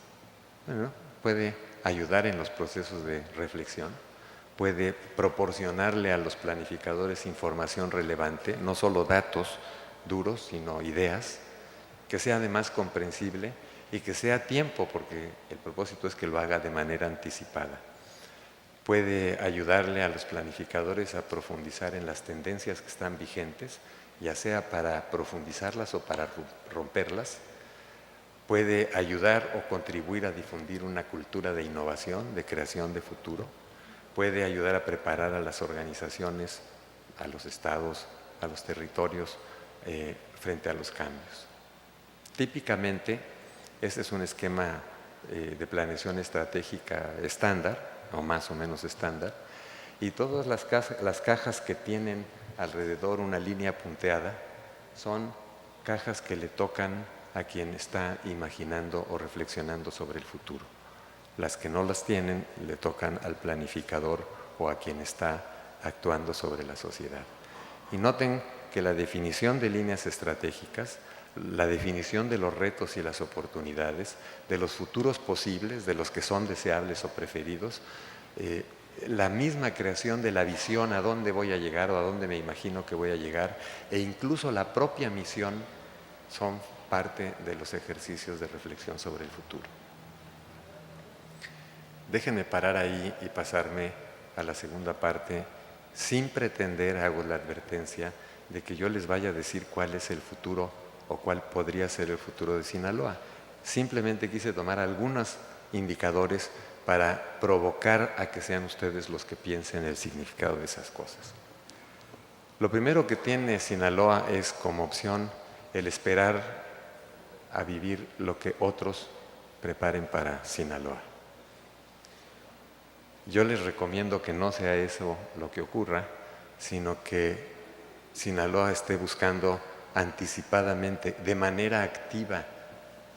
Bueno, puede ayudar en los procesos de reflexión, puede proporcionarle a los planificadores información relevante, no solo datos duros, sino ideas, que sea además comprensible y que sea a tiempo, porque el propósito es que lo haga de manera anticipada. Puede ayudarle a los planificadores a profundizar en las tendencias que están vigentes, ya sea para profundizarlas o para romperlas. Puede ayudar o contribuir a difundir una cultura de innovación, de creación de futuro. Puede ayudar a preparar a las organizaciones, a los estados, a los territorios frente a los cambios. Típicamente, este es un esquema de planeación estratégica estándar, o más o menos estándar, y todas las cajas que tienen alrededor una línea punteada son cajas que le tocan a quien está imaginando o reflexionando sobre el futuro. Las que no las tienen le tocan al planificador o a quien está actuando sobre la sociedad. Y noten que la definición de líneas estratégicas, la definición de los retos y las oportunidades, de los futuros posibles, de los que son deseables o preferidos, la misma creación de la visión a dónde voy a llegar o a dónde me imagino que voy a llegar, e incluso la propia misión son parte de los ejercicios de reflexión sobre el futuro. Déjenme parar ahí y pasarme a la segunda parte, sin pretender, hago la advertencia, de que yo les vaya a decir cuál es el futuro o cuál podría ser el futuro de Sinaloa. Simplemente quise tomar algunos indicadores para provocar a que sean ustedes los que piensen el significado de esas cosas. Lo primero que tiene Sinaloa es como opción el esperar a vivir lo que otros preparen para Sinaloa. Yo les recomiendo que no sea eso lo que ocurra, sino que Sinaloa esté buscando anticipadamente, de manera activa,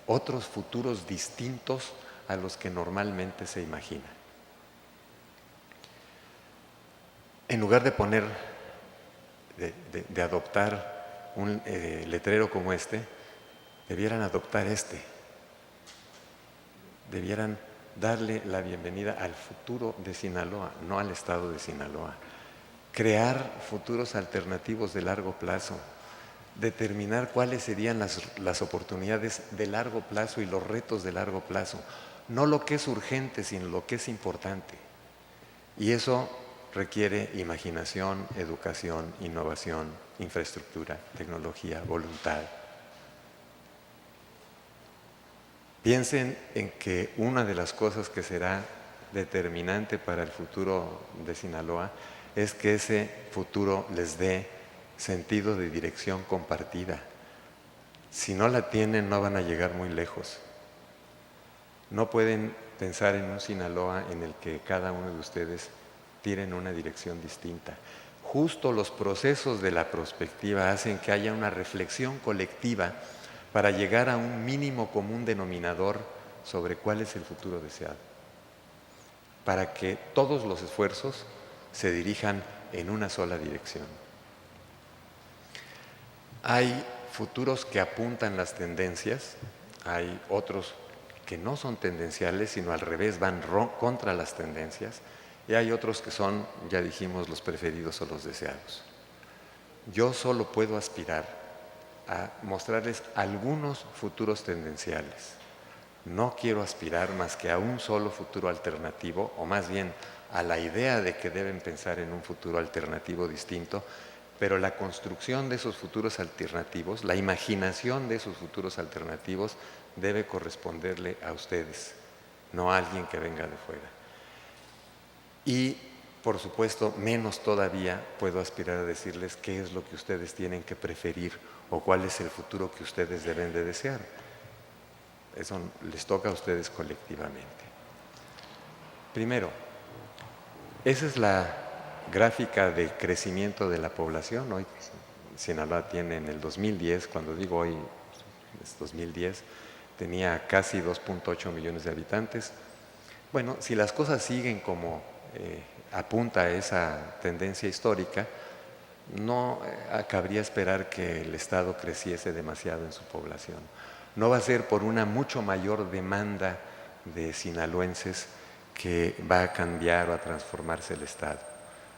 otros futuros distintos a los que normalmente se imagina. En lugar de poner, de adoptar un letrero como este, debieran adoptar este. Debieran darle la bienvenida al futuro de Sinaloa, no al estado de Sinaloa. Crear futuros alternativos de largo plazo, determinar cuáles serían las oportunidades de largo plazo y los retos de largo plazo, no lo que es urgente, sino lo que es importante. Y eso requiere imaginación, educación, innovación, infraestructura, tecnología, voluntad. Piensen en que una de las cosas que será determinante para el futuro de Sinaloa es que ese futuro les dé sentido de dirección compartida. Si no la tienen, no van a llegar muy lejos. No pueden pensar en un Sinaloa en el que cada uno de ustedes tire en una dirección distinta. Justo los procesos de la prospectiva hacen que haya una reflexión colectiva para llegar a un mínimo común denominador sobre cuál es el futuro deseado, para que todos los esfuerzos se dirijan en una sola dirección. Hay futuros que apuntan las tendencias, hay otros que no son tendenciales, sino al revés, van contra las tendencias, y hay otros que son, ya dijimos, los preferidos o los deseados. Yo solo puedo aspirar a mostrarles algunos futuros tendenciales. No quiero aspirar más que a un solo futuro alternativo, o más bien a la idea de que deben pensar en un futuro alternativo distinto, pero la construcción de esos futuros alternativos, la imaginación de esos futuros alternativos debe corresponderle a ustedes, no a alguien que venga de fuera. Y, por supuesto, menos todavía puedo aspirar a decirles qué es lo que ustedes tienen que preferir o cuál es el futuro que ustedes deben de desear. Eso les toca a ustedes colectivamente. Primero, esa es la gráfica de crecimiento de la población. Hoy Sinaloa tiene, en el 2010, cuando digo hoy es 2010, tenía casi 2.8 millones de habitantes. Bueno, si las cosas siguen como apunta a esa tendencia histórica, no cabría esperar que el Estado creciese demasiado en su población. No va a ser por una mucho mayor demanda de sinaloenses que va a cambiar o a transformarse el Estado.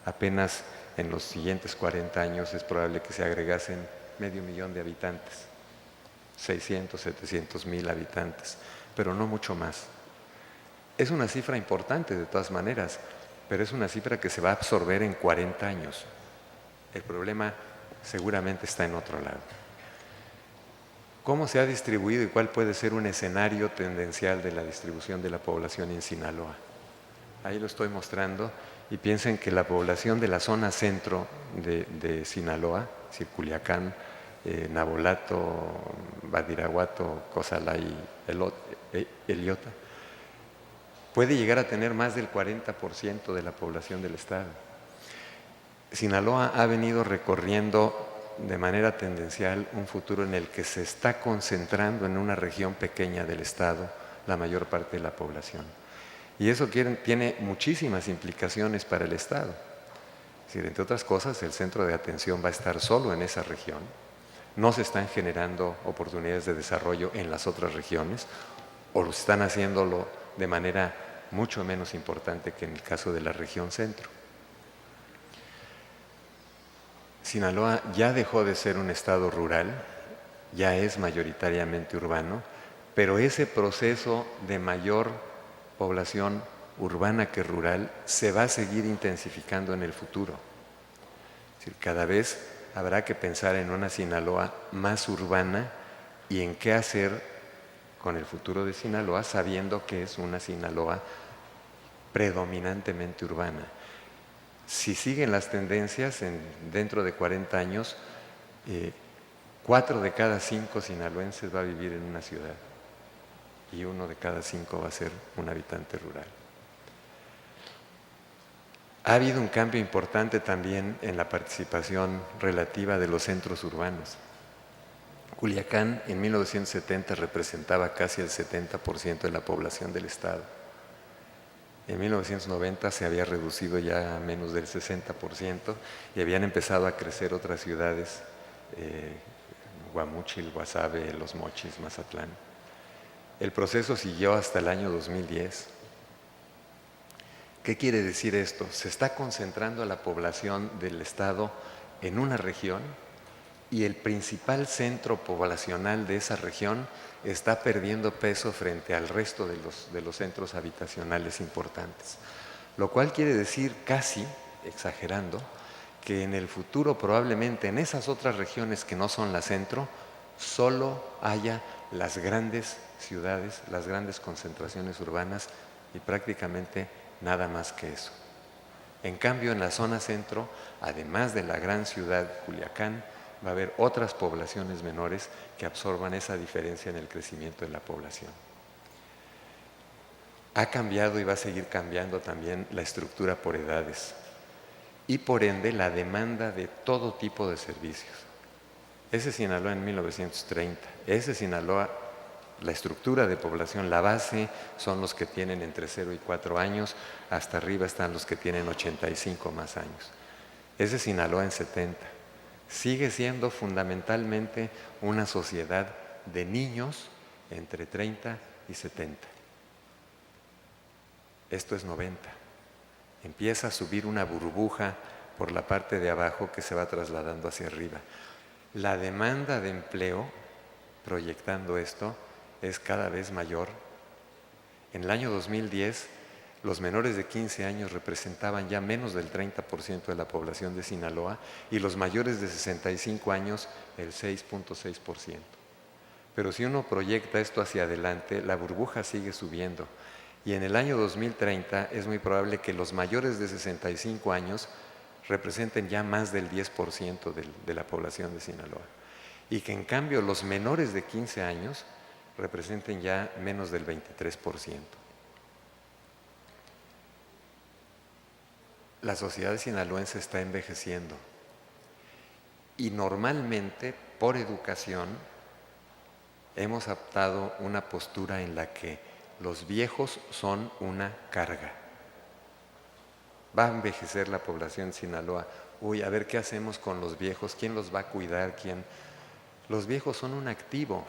Apenas en los siguientes 40 años es probable que se agregasen 500,000 de habitantes. 600, 700 mil habitantes, pero no mucho más. Es una cifra importante de todas maneras, pero es una cifra que se va a absorber en 40 años. El problema seguramente está en otro lado. ¿Cómo se ha distribuido y cuál puede ser un escenario tendencial de la distribución de la población en Sinaloa? Ahí lo estoy mostrando y piensen que la población de la zona centro de Sinaloa, es decir, Culiacán, Nabolato, Badiraguato, Cozalá y Eliota, puede llegar a tener más del 40% de la población del estado. Sinaloa ha venido recorriendo de manera tendencial un futuro en el que se está concentrando en una región pequeña del estado la mayor parte de la población. Y eso tiene muchísimas implicaciones para el estado. Es decir, entre otras cosas, el centro de atención va a estar solo en esa región. No se están generando oportunidades de desarrollo en las otras regiones, o están haciéndolo de manera mucho menos importante que en el caso de la región centro. Sinaloa ya dejó de ser un estado rural, ya es mayoritariamente urbano, pero ese proceso de mayor población urbana que rural se va a seguir intensificando en el futuro. Es decir, cada vez habrá que pensar en una Sinaloa más urbana y en qué hacer con el futuro de Sinaloa, sabiendo que es una Sinaloa predominantemente urbana. Si siguen las tendencias, dentro de 40 años, 4 de cada 5 sinaloenses va a vivir en una ciudad y 1 de cada 5 va a ser un habitante rural. Ha habido un cambio importante también en la participación relativa de los centros urbanos. Culiacán en 1970 representaba casi el 70% de la población del estado. En 1990 se había reducido ya a menos del 60% y habían empezado a crecer otras ciudades, Guamúchil, Guasave, Los Mochis, Mazatlán. El proceso siguió hasta el año 2010. ¿Qué quiere decir esto? Se está concentrando la población del estado en una región y el principal centro poblacional de esa región está perdiendo peso frente al resto de los centros habitacionales importantes. Lo cual quiere decir, casi exagerando, que en el futuro probablemente en esas otras regiones que no son la centro, solo haya las grandes ciudades, las grandes concentraciones urbanas y prácticamente nada más que eso. En cambio, en la zona centro, además de la gran ciudad Culiacán, va a haber otras poblaciones menores que absorban esa diferencia en el crecimiento de la población. Ha cambiado y va a seguir cambiando también la estructura por edades y por ende la demanda de todo tipo de servicios. Ese Sinaloa en 1930, ese Sinaloa, la estructura de población, la base son los que tienen entre 0 y 4 años, hasta arriba están los que tienen 85 más años. Ese Sinaloa en 70 sigue siendo fundamentalmente una sociedad de niños entre 30 y 70. Esto es 90. Empieza a subir una burbuja por la parte de abajo que se va trasladando hacia arriba. La demanda de empleo, proyectando esto, es cada vez mayor. En el año 2010, los menores de 15 años representaban ya menos del 30% de la población de Sinaloa y los mayores de 65 años el 6.6%. Pero si uno proyecta esto hacia adelante, la burbuja sigue subiendo y en el año 2030 es muy probable que los mayores de 65 años representen ya más del 10% de la población de Sinaloa y que en cambio los menores de 15 años representen ya menos del 23%. La sociedad sinaloense está envejeciendo y normalmente por educación hemos adoptado una postura en la que los viejos son una carga. Va a envejecer la población de Sinaloa. Uy, a ver qué hacemos con los viejos, quién los va a cuidar, quién. Los viejos son un activo.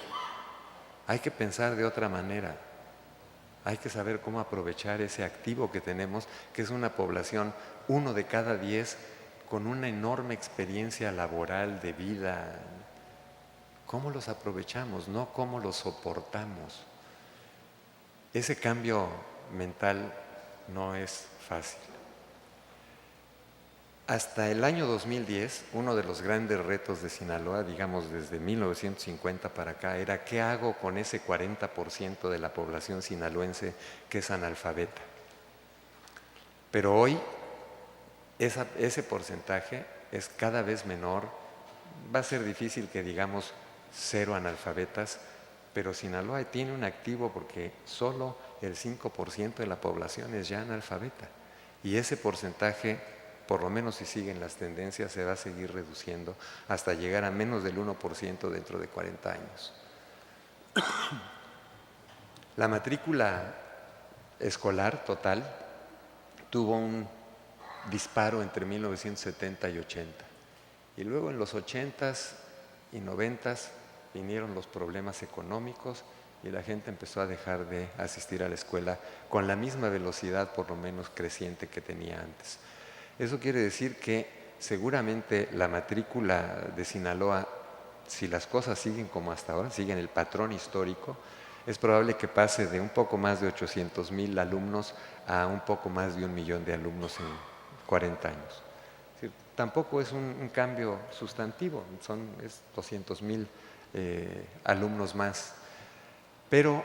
Hay que pensar de otra manera. Hay que saber cómo aprovechar ese activo que tenemos, que es una población, 1 de cada 10, con una enorme experiencia laboral, de vida, cómo los aprovechamos, no cómo los soportamos. Ese cambio mental no es fácil. Hasta el año 2010, uno de los grandes retos de Sinaloa, digamos desde 1950 para acá, era ¿qué hago con ese 40% de la población sinaloense que es analfabeta? Pero hoy ese porcentaje es cada vez menor. Va a ser difícil que digamos 0 analfabetas, pero Sinaloa tiene un activo porque solo el 5% de la población es ya analfabeta. Y ese porcentaje, por lo menos si siguen las tendencias, se va a seguir reduciendo hasta llegar a menos del 1% dentro de 40 años. La matrícula escolar total tuvo un disparo entre 1970 y 80. Y luego en los 80s y 90s vinieron los problemas económicos y la gente empezó a dejar de asistir a la escuela con la misma velocidad, por lo menos creciente, que tenía antes. Eso quiere decir que seguramente la matrícula de Sinaloa, si las cosas siguen como hasta ahora, siguen el patrón histórico, es probable que pase de un poco más de 800,000 alumnos a un poco más de 1 millón de alumnos en 40 años. Es decir, tampoco es un cambio sustantivo, es 200,000 alumnos más. Pero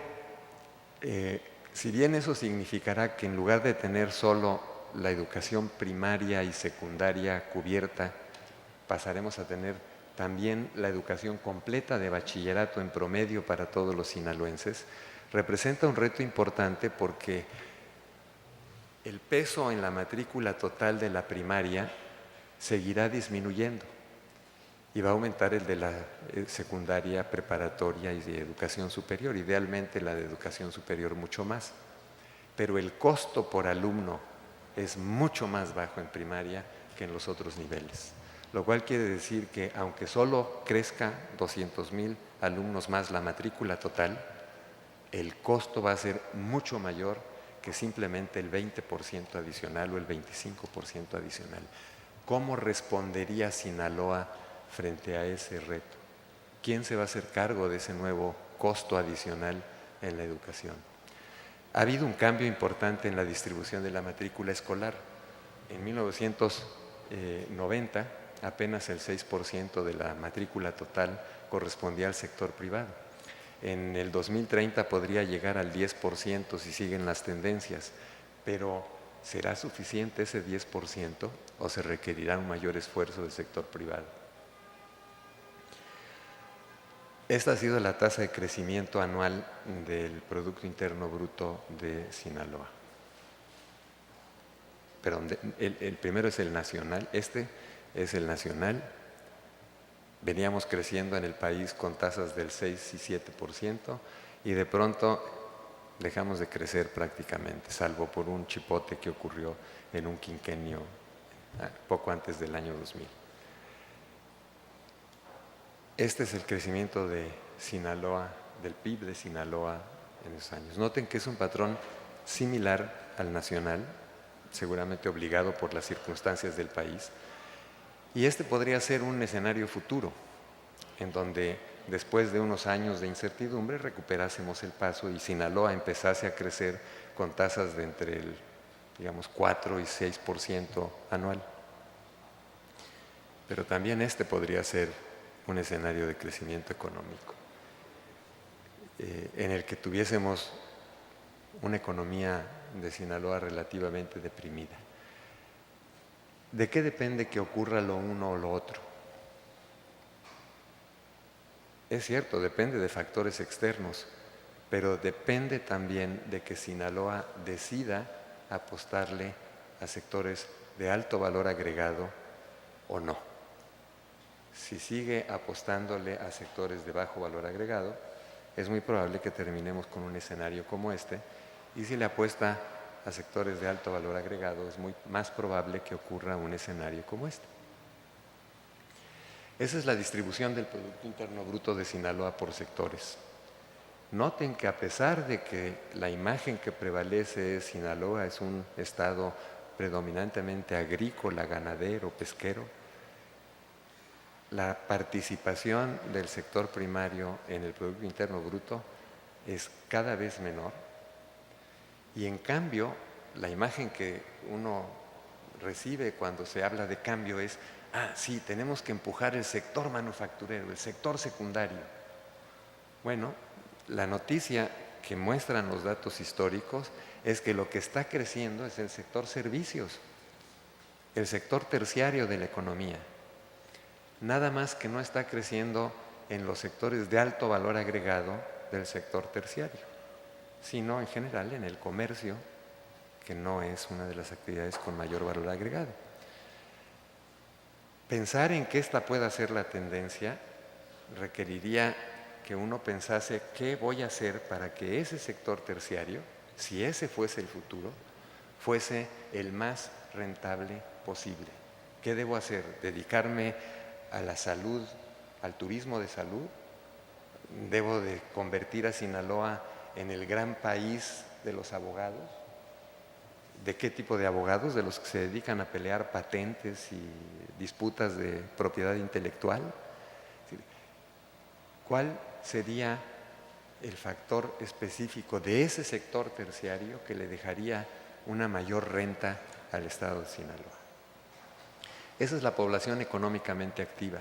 si bien eso significará que en lugar de tener solo la educación primaria y secundaria cubierta, pasaremos a tener también la educación completa de bachillerato en promedio para todos los sinaloenses, representa un reto importante porque el peso en la matrícula total de la primaria seguirá disminuyendo y va a aumentar el de la secundaria, preparatoria y de educación superior, idealmente la de educación superior mucho más. Pero el costo por alumno es mucho más bajo en primaria que en los otros niveles, lo cual quiere decir que aunque solo crezca 200,000 alumnos más la matrícula total, el costo va a ser mucho mayor que simplemente el 20% adicional o el 25% adicional. ¿Cómo respondería Sinaloa frente a ese reto? ¿Quién se va a hacer cargo de ese nuevo costo adicional en la educación? Ha habido un cambio importante en la distribución de la matrícula escolar. En 1990, apenas el 6% de la matrícula total correspondía al sector privado. En el 2030 podría llegar al 10% si siguen las tendencias, pero ¿será suficiente ese 10% o se requerirá un mayor esfuerzo del sector privado? Esta ha sido la tasa de crecimiento anual del Producto Interno Bruto de Sinaloa. Perdón, el primero es el nacional, este es el nacional. Veníamos creciendo en el país con tasas del 6 y 7% y de pronto dejamos de crecer prácticamente, salvo por un chipote que ocurrió en un quinquenio poco antes del año 2000. Este es el crecimiento de Sinaloa, del PIB de Sinaloa en esos años. Noten que es un patrón similar al nacional, seguramente obligado por las circunstancias del país. Y este podría ser un escenario futuro, en donde después de unos años de incertidumbre recuperásemos el paso y Sinaloa empezase a crecer con tasas de entre el, 4 y 6% anual. Pero también este podría ser un escenario de crecimiento económico, en el que tuviésemos una economía de Sinaloa relativamente deprimida. ¿De qué depende que ocurra lo uno o lo otro? Es cierto, depende de factores externos, pero depende también de que Sinaloa decida apostarle a sectores de alto valor agregado o no. Si sigue apostándole a sectores de bajo valor agregado, es muy probable que terminemos con un escenario como este, y si le apuesta a sectores de alto valor agregado, es más probable que ocurra un escenario como este. Esa es la distribución del Producto Interno Bruto de Sinaloa por sectores. Noten que a pesar de que la imagen que prevalece es Sinaloa es un estado predominantemente agrícola, ganadero, pesquero, la participación del sector primario en el Producto Interno Bruto es cada vez menor y en cambio la imagen que uno recibe cuando se habla de cambio es, sí, tenemos que empujar el sector manufacturero, el sector secundario. Bueno, la noticia que muestran los datos históricos es que lo que está creciendo es el sector servicios, el sector terciario de la economía. Nada más que no está creciendo en los sectores de alto valor agregado del sector terciario, sino en general en el comercio, que no es una de las actividades con mayor valor agregado. Pensar en que esta pueda ser la tendencia requeriría que uno pensase qué voy a hacer para que ese sector terciario, si ese fuese el futuro, fuese el más rentable posible. ¿Qué debo hacer? ¿Dedicarme a la salud, al turismo de salud? ¿Debo de convertir a Sinaloa en el gran país de los abogados? ¿De qué tipo de abogados? ¿De los que se dedican a pelear patentes y disputas de propiedad intelectual? ¿Cuál sería el factor específico de ese sector terciario que le dejaría una mayor renta al estado de Sinaloa? Esa es la población económicamente activa.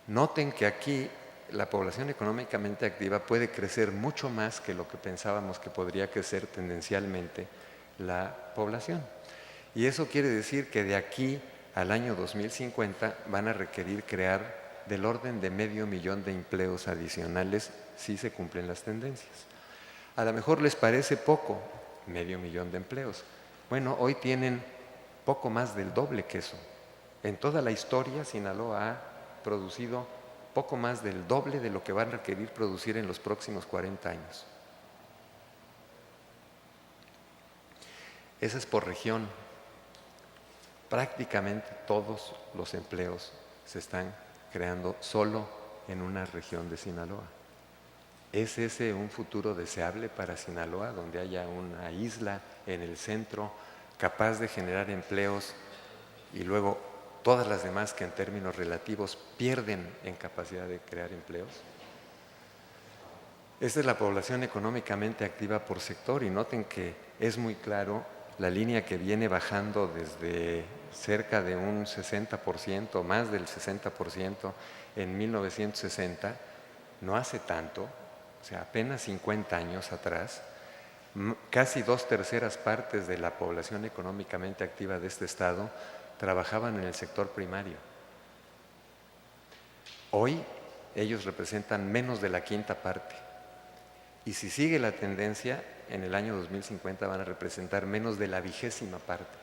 Noten que aquí la población económicamente activa puede crecer mucho más que lo que pensábamos que podría crecer tendencialmente la población. Y eso quiere decir que de aquí al año 2050 van a requerir crear del orden de 500,000 de empleos adicionales si se cumplen las tendencias. A lo mejor les parece poco, 500,000 de empleos. Bueno, hoy tienen poco más del doble que eso. En toda la historia, Sinaloa ha producido poco más del doble de lo que van a requerir producir en los próximos 40 años. Esa es por región. Prácticamente todos los empleos se están creando solo en una región de Sinaloa. ¿Es ese un futuro deseable para Sinaloa, donde haya una isla en el centro capaz de generar empleos y luego todas las demás que en términos relativos pierden en capacidad de crear empleos? Esta es la población económicamente activa por sector y noten que es muy claro la línea que viene bajando desde cerca de un 60%, más del 60% en 1960, no hace tanto, o sea, apenas 50 años atrás, casi 2/3 partes de la población económicamente activa de este estado trabajaban en el sector primario. Hoy ellos representan menos de la quinta parte. Y si sigue la tendencia, en el año 2050 van a representar menos de la 20ª parte.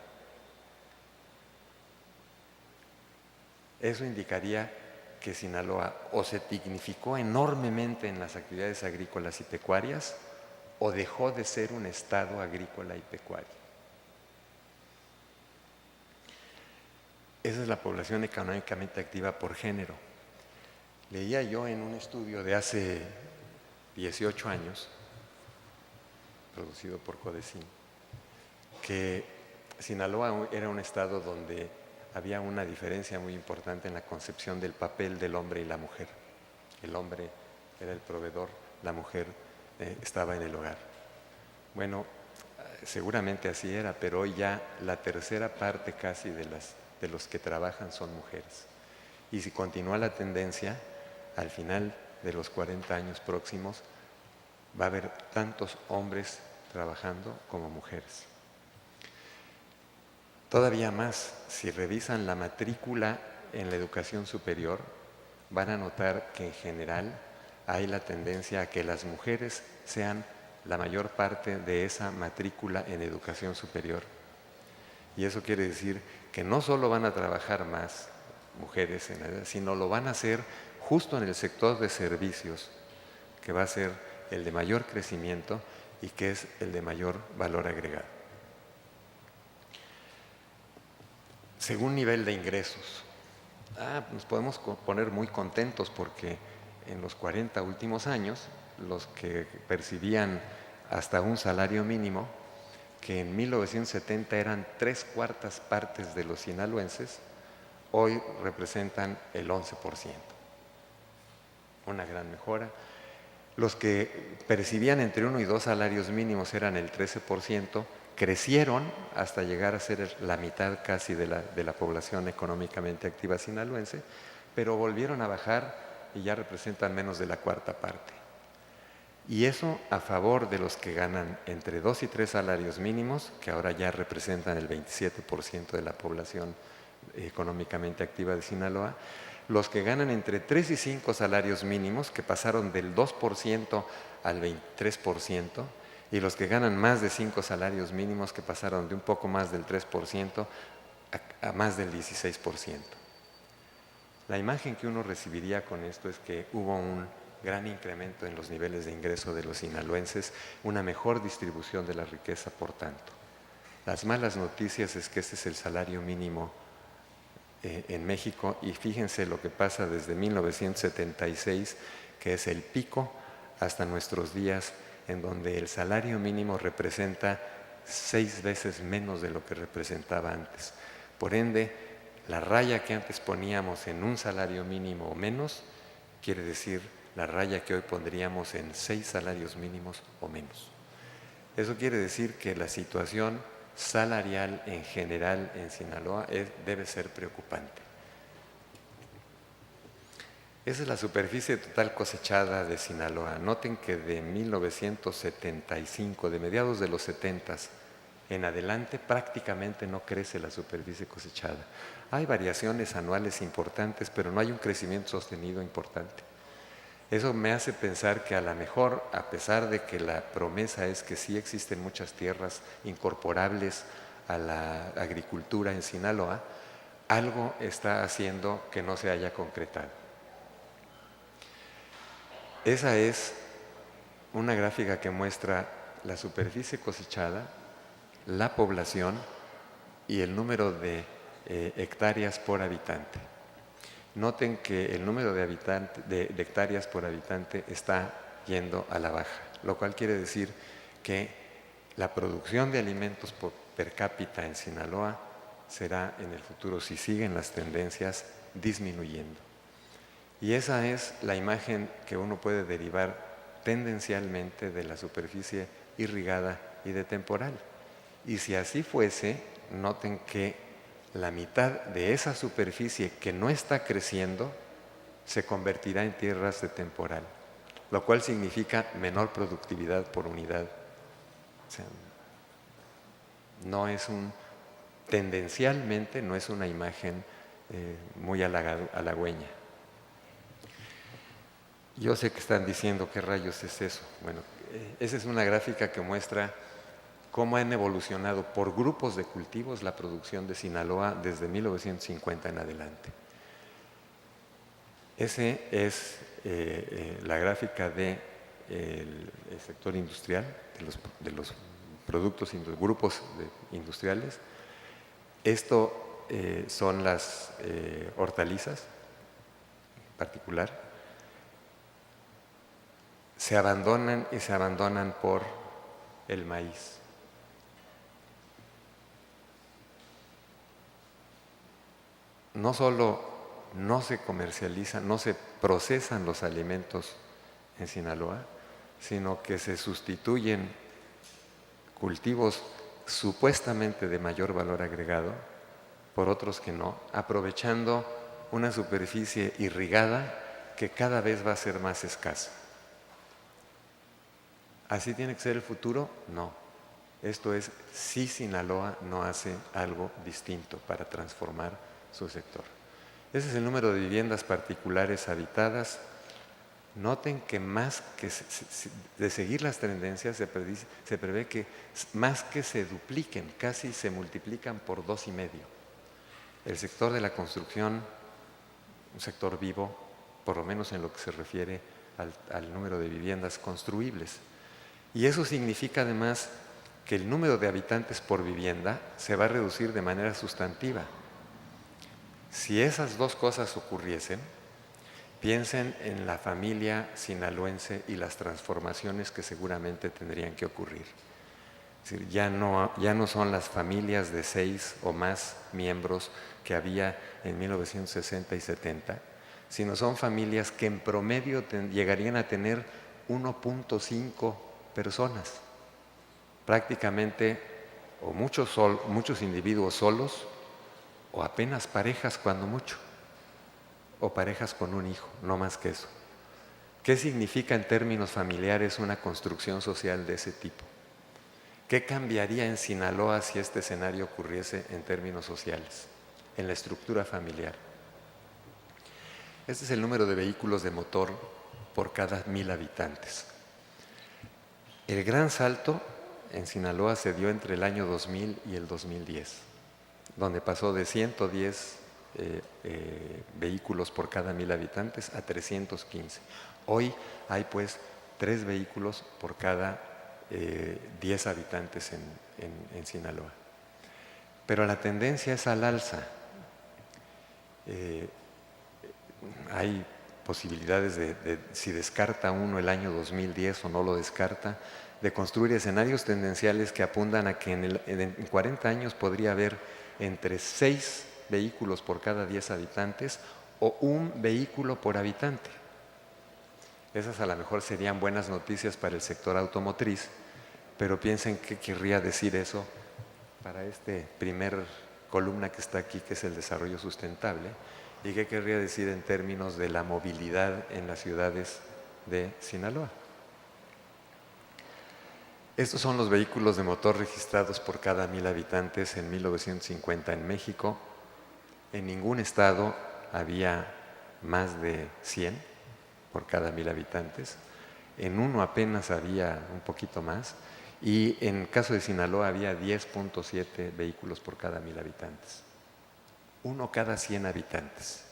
Eso indicaría que Sinaloa o se dignificó enormemente en las actividades agrícolas y pecuarias o dejó de ser un estado agrícola y pecuario. Esa es la población económicamente activa por género. Leía yo en un estudio de hace 18 años, producido por Codecin, que Sinaloa era un estado donde había una diferencia muy importante en la concepción del papel del hombre y la mujer. El hombre era el proveedor, la mujer estaba en el hogar. Bueno, seguramente así era, pero hoy ya la 1/3 parte casi de los que trabajan son mujeres. Y si continúa la tendencia, al final de los 40 años próximos, va a haber tantos hombres trabajando como mujeres. Todavía más, si revisan la matrícula en la educación superior, van a notar que en general hay la tendencia a que las mujeres sean la mayor parte de esa matrícula en educación superior. Y eso quiere decir que no solo van a trabajar más mujeres, sino lo van a hacer justo en el sector de servicios, que va a ser el de mayor crecimiento y que es el de mayor valor agregado. Según nivel de ingresos, nos podemos poner muy contentos porque en los 40 últimos años, los que percibían hasta un salario mínimo, que en 1970 eran 3/4 partes de los sinaloenses, hoy representan el 11%. Una gran mejora. Los que percibían entre 1 y 2 salarios mínimos eran el 13%, crecieron hasta llegar a ser la mitad casi de la población económicamente activa sinaloense, pero volvieron a bajar y ya representan menos de la cuarta parte. Y eso a favor de los que ganan entre 2 y 3 salarios mínimos, que ahora ya representan el 27% de la población económicamente activa de Sinaloa, los que ganan entre 3 y 5 salarios mínimos, que pasaron del 2% al 23%, y los que ganan más de 5 salarios mínimos, que pasaron de un poco más del 3% a más del 16%. La imagen que uno recibiría con esto es que hubo un gran incremento en los niveles de ingreso de los sinaloenses, una mejor distribución de la riqueza, por tanto. Las malas noticias es que este es el salario mínimo en México, y fíjense lo que pasa desde 1976, que es el pico, hasta nuestros días, en donde el salario mínimo representa 6 veces menos de lo que representaba antes. Por ende, la raya que antes poníamos en un salario mínimo o menos, quiere decir la raya que hoy pondríamos en 6 salarios mínimos o menos. Eso quiere decir que la situación salarial en general en Sinaloa debe ser preocupante. Esa es la superficie total cosechada de Sinaloa. Noten que de 1975, de mediados de los 70s en adelante, prácticamente no crece la superficie cosechada. Hay variaciones anuales importantes, pero no hay un crecimiento sostenido importante. Eso me hace pensar que a lo mejor, a pesar de que la promesa es que sí existen muchas tierras incorporables a la agricultura en Sinaloa, algo está haciendo que no se haya concretado. Esa es una gráfica que muestra la superficie cosechada, la población y el número de hectáreas por habitante. Noten que el número de hectáreas por habitante está yendo a la baja, lo cual quiere decir que la producción de alimentos per cápita en Sinaloa será en el futuro, si siguen las tendencias, disminuyendo. Y esa es la imagen que uno puede derivar tendencialmente de la superficie irrigada y de temporal. Y si así fuese, noten que la mitad de esa superficie que no está creciendo se convertirá en tierras de temporal, lo cual significa menor productividad por unidad. O sea, tendencialmente no es una imagen muy halagüeña. Yo sé que están diciendo, ¿qué rayos es eso? Bueno, esa es una gráfica que muestra cómo han evolucionado por grupos de cultivos la producción de Sinaloa desde 1950 en adelante. Esa es la gráfica del sector industrial, de los grupos industriales. Esto son las hortalizas en particular. Se abandonan por el maíz. No solo no se comercializan, no se procesan los alimentos en Sinaloa, sino que se sustituyen cultivos supuestamente de mayor valor agregado por otros que no, aprovechando una superficie irrigada que cada vez va a ser más escasa. ¿Así tiene que ser el futuro? No. Esto es si Sinaloa no hace algo distinto para transformar su sector. Ese es el número de viviendas particulares habitadas. Noten que más que de seguir las tendencias se prevé que más que se dupliquen, casi se multiplican por 2,5. El sector de la construcción, un sector vivo, por lo menos en lo que se refiere al número de viviendas construibles. Y eso significa además que el número de habitantes por vivienda se va a reducir de manera sustantiva. Si esas dos cosas ocurriesen, piensen en la familia sinaloense y las transformaciones que seguramente tendrían que ocurrir. Es decir, ya no son las familias de 6 o más miembros que había en 1960 y 70, sino son familias que en promedio llegarían a tener 1.5 personas, prácticamente, o muchos individuos solos, o apenas parejas cuando mucho, o parejas con un hijo, no más que eso. ¿Qué significa en términos familiares una construcción social de ese tipo? ¿Qué cambiaría en Sinaloa si este escenario ocurriese en términos sociales, en la estructura familiar? Este es el número de vehículos de motor por cada 1000 habitantes. El gran salto en Sinaloa se dio entre el año 2000 y el 2010, donde pasó de 110 vehículos por cada 1000 habitantes a 315. Hoy hay pues 3 vehículos por cada 10 habitantes en Sinaloa. Pero la tendencia es al alza. Hay posibilidades si descarta uno el año 2010 o no lo descarta, de construir escenarios tendenciales que apuntan a que en 40 años podría haber entre 6 vehículos por cada 10 habitantes o 1 vehículo por habitante. Esas a lo mejor serían buenas noticias para el sector automotriz, pero piensen qué querría decir eso para este primer columna que está aquí, que es el desarrollo sustentable, y qué querría decir en términos de la movilidad en las ciudades de Sinaloa. Estos son los vehículos de motor registrados por cada 1000 habitantes en 1950 en México. En ningún estado había más de 100 por cada 1000 habitantes. En uno apenas había un poquito más. Y en el caso de Sinaloa había 10.7 vehículos por cada 1000 habitantes. 1 cada 100 habitantes.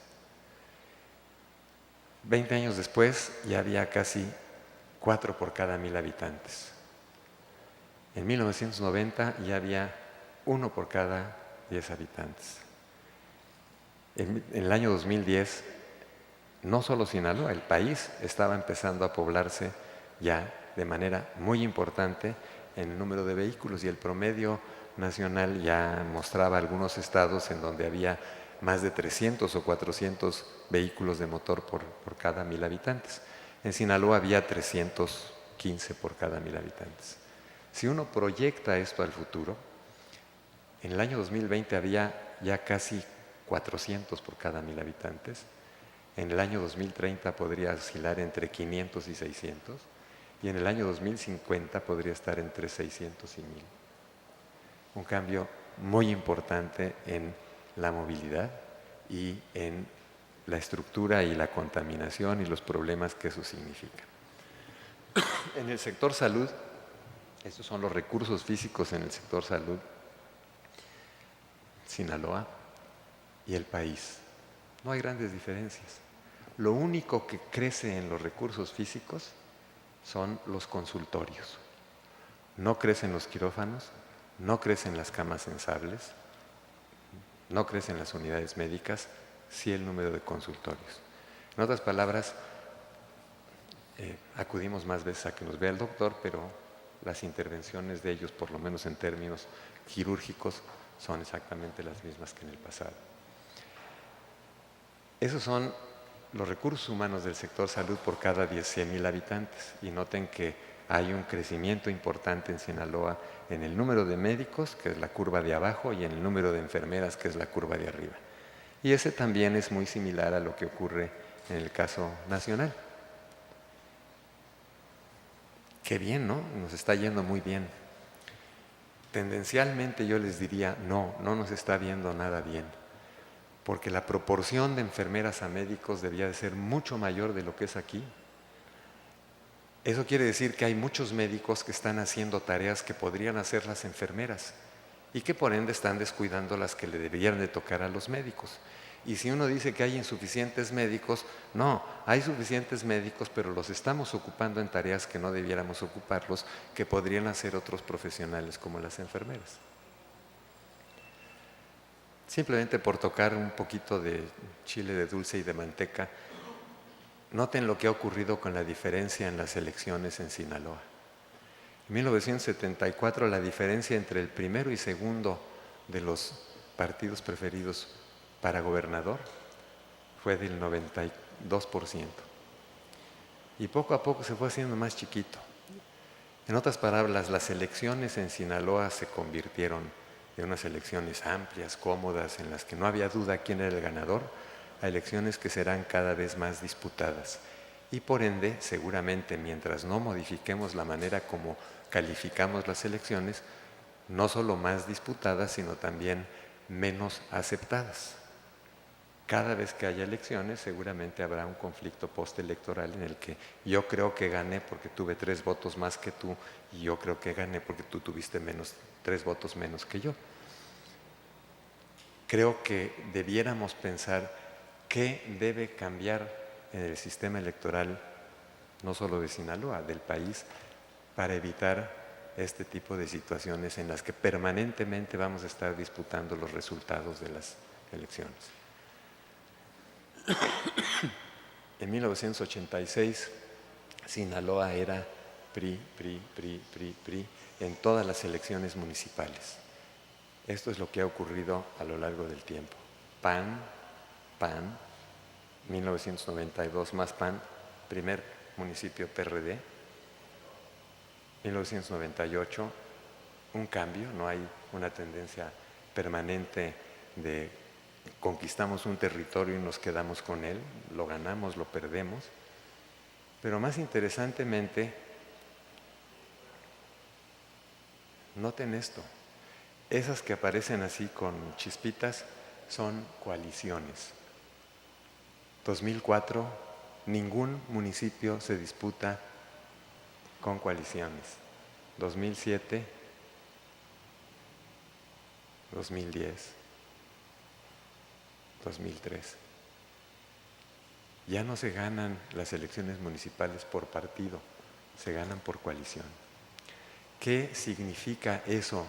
20 años después ya había casi 4 por cada 1000 habitantes. En 1990 ya había 1 por cada 10 habitantes. En el año 2010, no solo Sinaloa, el país estaba empezando a poblarse ya de manera muy importante en el número de vehículos, y el promedio nacional ya mostraba algunos estados en donde había más de 300 o 400 vehículos de motor por cada 1000 habitantes. En Sinaloa había 315 por cada 1000 habitantes. Si uno proyecta esto al futuro, en el año 2020 había ya casi 400 por cada 1000 habitantes. En el año 2030 podría oscilar entre 500 y 600. Y en el año 2050 podría estar entre 600 y 1000. Un cambio muy importante en la movilidad y en la estructura y la contaminación y los problemas que eso significa. En el sector salud, estos son los recursos físicos en el sector salud, Sinaloa y el país. No hay grandes diferencias. Lo único que crece en los recursos físicos son los consultorios. No crecen los quirófanos, no crecen las camas sensibles, no crecen las unidades médicas, sí el número de consultorios. En otras palabras, acudimos más veces a que nos vea el doctor, pero las intervenciones de ellos, por lo menos en términos quirúrgicos, son exactamente las mismas que en el pasado. Esos son los recursos humanos del sector salud por cada 100,000 habitantes. Y noten que hay un crecimiento importante en Sinaloa en el número de médicos, que es la curva de abajo, y en el número de enfermeras, que es la curva de arriba. Y ese también es muy similar a lo que ocurre en el caso nacional. Qué bien, ¿no? Nos está yendo muy bien. Tendencialmente yo les diría, no nos está viendo nada bien, porque la proporción de enfermeras a médicos debía de ser mucho mayor de lo que es aquí. Eso quiere decir que hay muchos médicos que están haciendo tareas que podrían hacer las enfermeras y que por ende están descuidando las que le deberían de tocar a los médicos. Y si uno dice que hay insuficientes médicos, no, hay suficientes médicos, pero los estamos ocupando en tareas que no debiéramos ocuparlos, que podrían hacer otros profesionales como las enfermeras. Simplemente por tocar un poquito de chile de dulce y de manteca, noten lo que ha ocurrido con la diferencia en las elecciones en Sinaloa. En 1974 la diferencia entre el primero y segundo de los partidos preferidos para gobernador fue del 92%. Y poco a poco se fue haciendo más chiquito. En otras palabras, las elecciones en Sinaloa se convirtieron en unas elecciones amplias, cómodas, en las que no había duda quién era el ganador, a elecciones que serán cada vez más disputadas. Y por ende, seguramente, mientras no modifiquemos la manera como calificamos las elecciones, no solo más disputadas, sino también menos aceptadas. Cada vez que haya elecciones, seguramente habrá un conflicto postelectoral en el que yo creo que gané porque tuve 3 votos más que tú, y yo creo que gané porque tú tuviste 3 votos menos que yo. Creo que debiéramos pensar qué debe cambiar en el sistema electoral, no solo de Sinaloa, del país, para evitar este tipo de situaciones en las que permanentemente vamos a estar disputando los resultados de las elecciones. En 1986, Sinaloa era PRI en todas las elecciones municipales. Esto es lo que ha ocurrido a lo largo del tiempo. PAN, 1992 más PAN, primer municipio PRD. 1998, un cambio, no hay una tendencia permanente de conquistamos un territorio y nos quedamos con él, lo ganamos, lo perdemos. Pero más interesantemente, noten esto, esas que aparecen así con chispitas son coaliciones. 2004, ningún municipio se disputa con coaliciones. 2007, 2010, 2003. Ya no se ganan las elecciones municipales por partido, se ganan por coalición. ¿Qué significa eso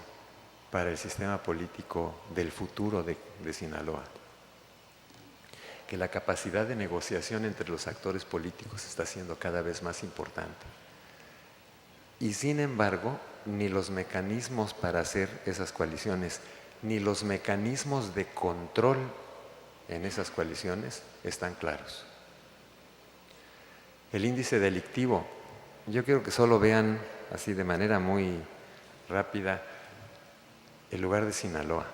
para el sistema político del futuro de Sinaloa? Que la capacidad de negociación entre los actores políticos está siendo cada vez más importante. Y sin embargo, ni los mecanismos para hacer esas coaliciones, ni los mecanismos de control en esas coaliciones están claros. El índice delictivo, yo quiero que solo vean así de manera muy rápida el lugar de Sinaloa.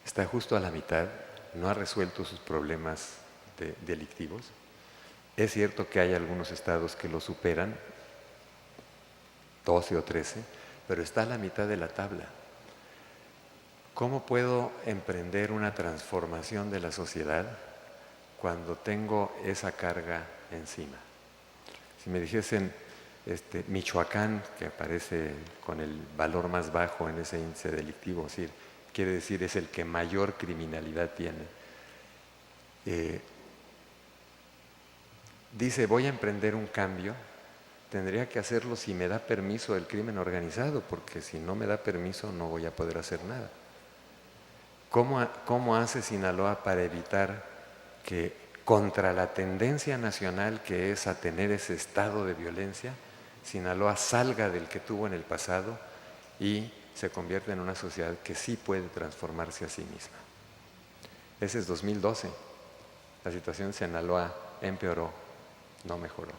Está justo a la mitad, no ha resuelto sus problemas delictivos. Es cierto que hay algunos estados que lo superan, 12 o 13, pero está a la mitad de la tabla. ¿Cómo puedo emprender una transformación de la sociedad cuando tengo esa carga encima? Si me dijesen Michoacán, que aparece con el valor más bajo en ese índice delictivo, es decir, quiere decir es el que mayor criminalidad tiene, dice voy a emprender un cambio, tendría que hacerlo si me da permiso el crimen organizado, porque si no me da permiso no voy a poder hacer nada. ¿Cómo hace Sinaloa para evitar que contra la tendencia nacional que es a tener ese estado de violencia, Sinaloa salga del que tuvo en el pasado y se convierta en una sociedad que sí puede transformarse a sí misma? Ese es 2012. La situación en Sinaloa empeoró, no mejoró.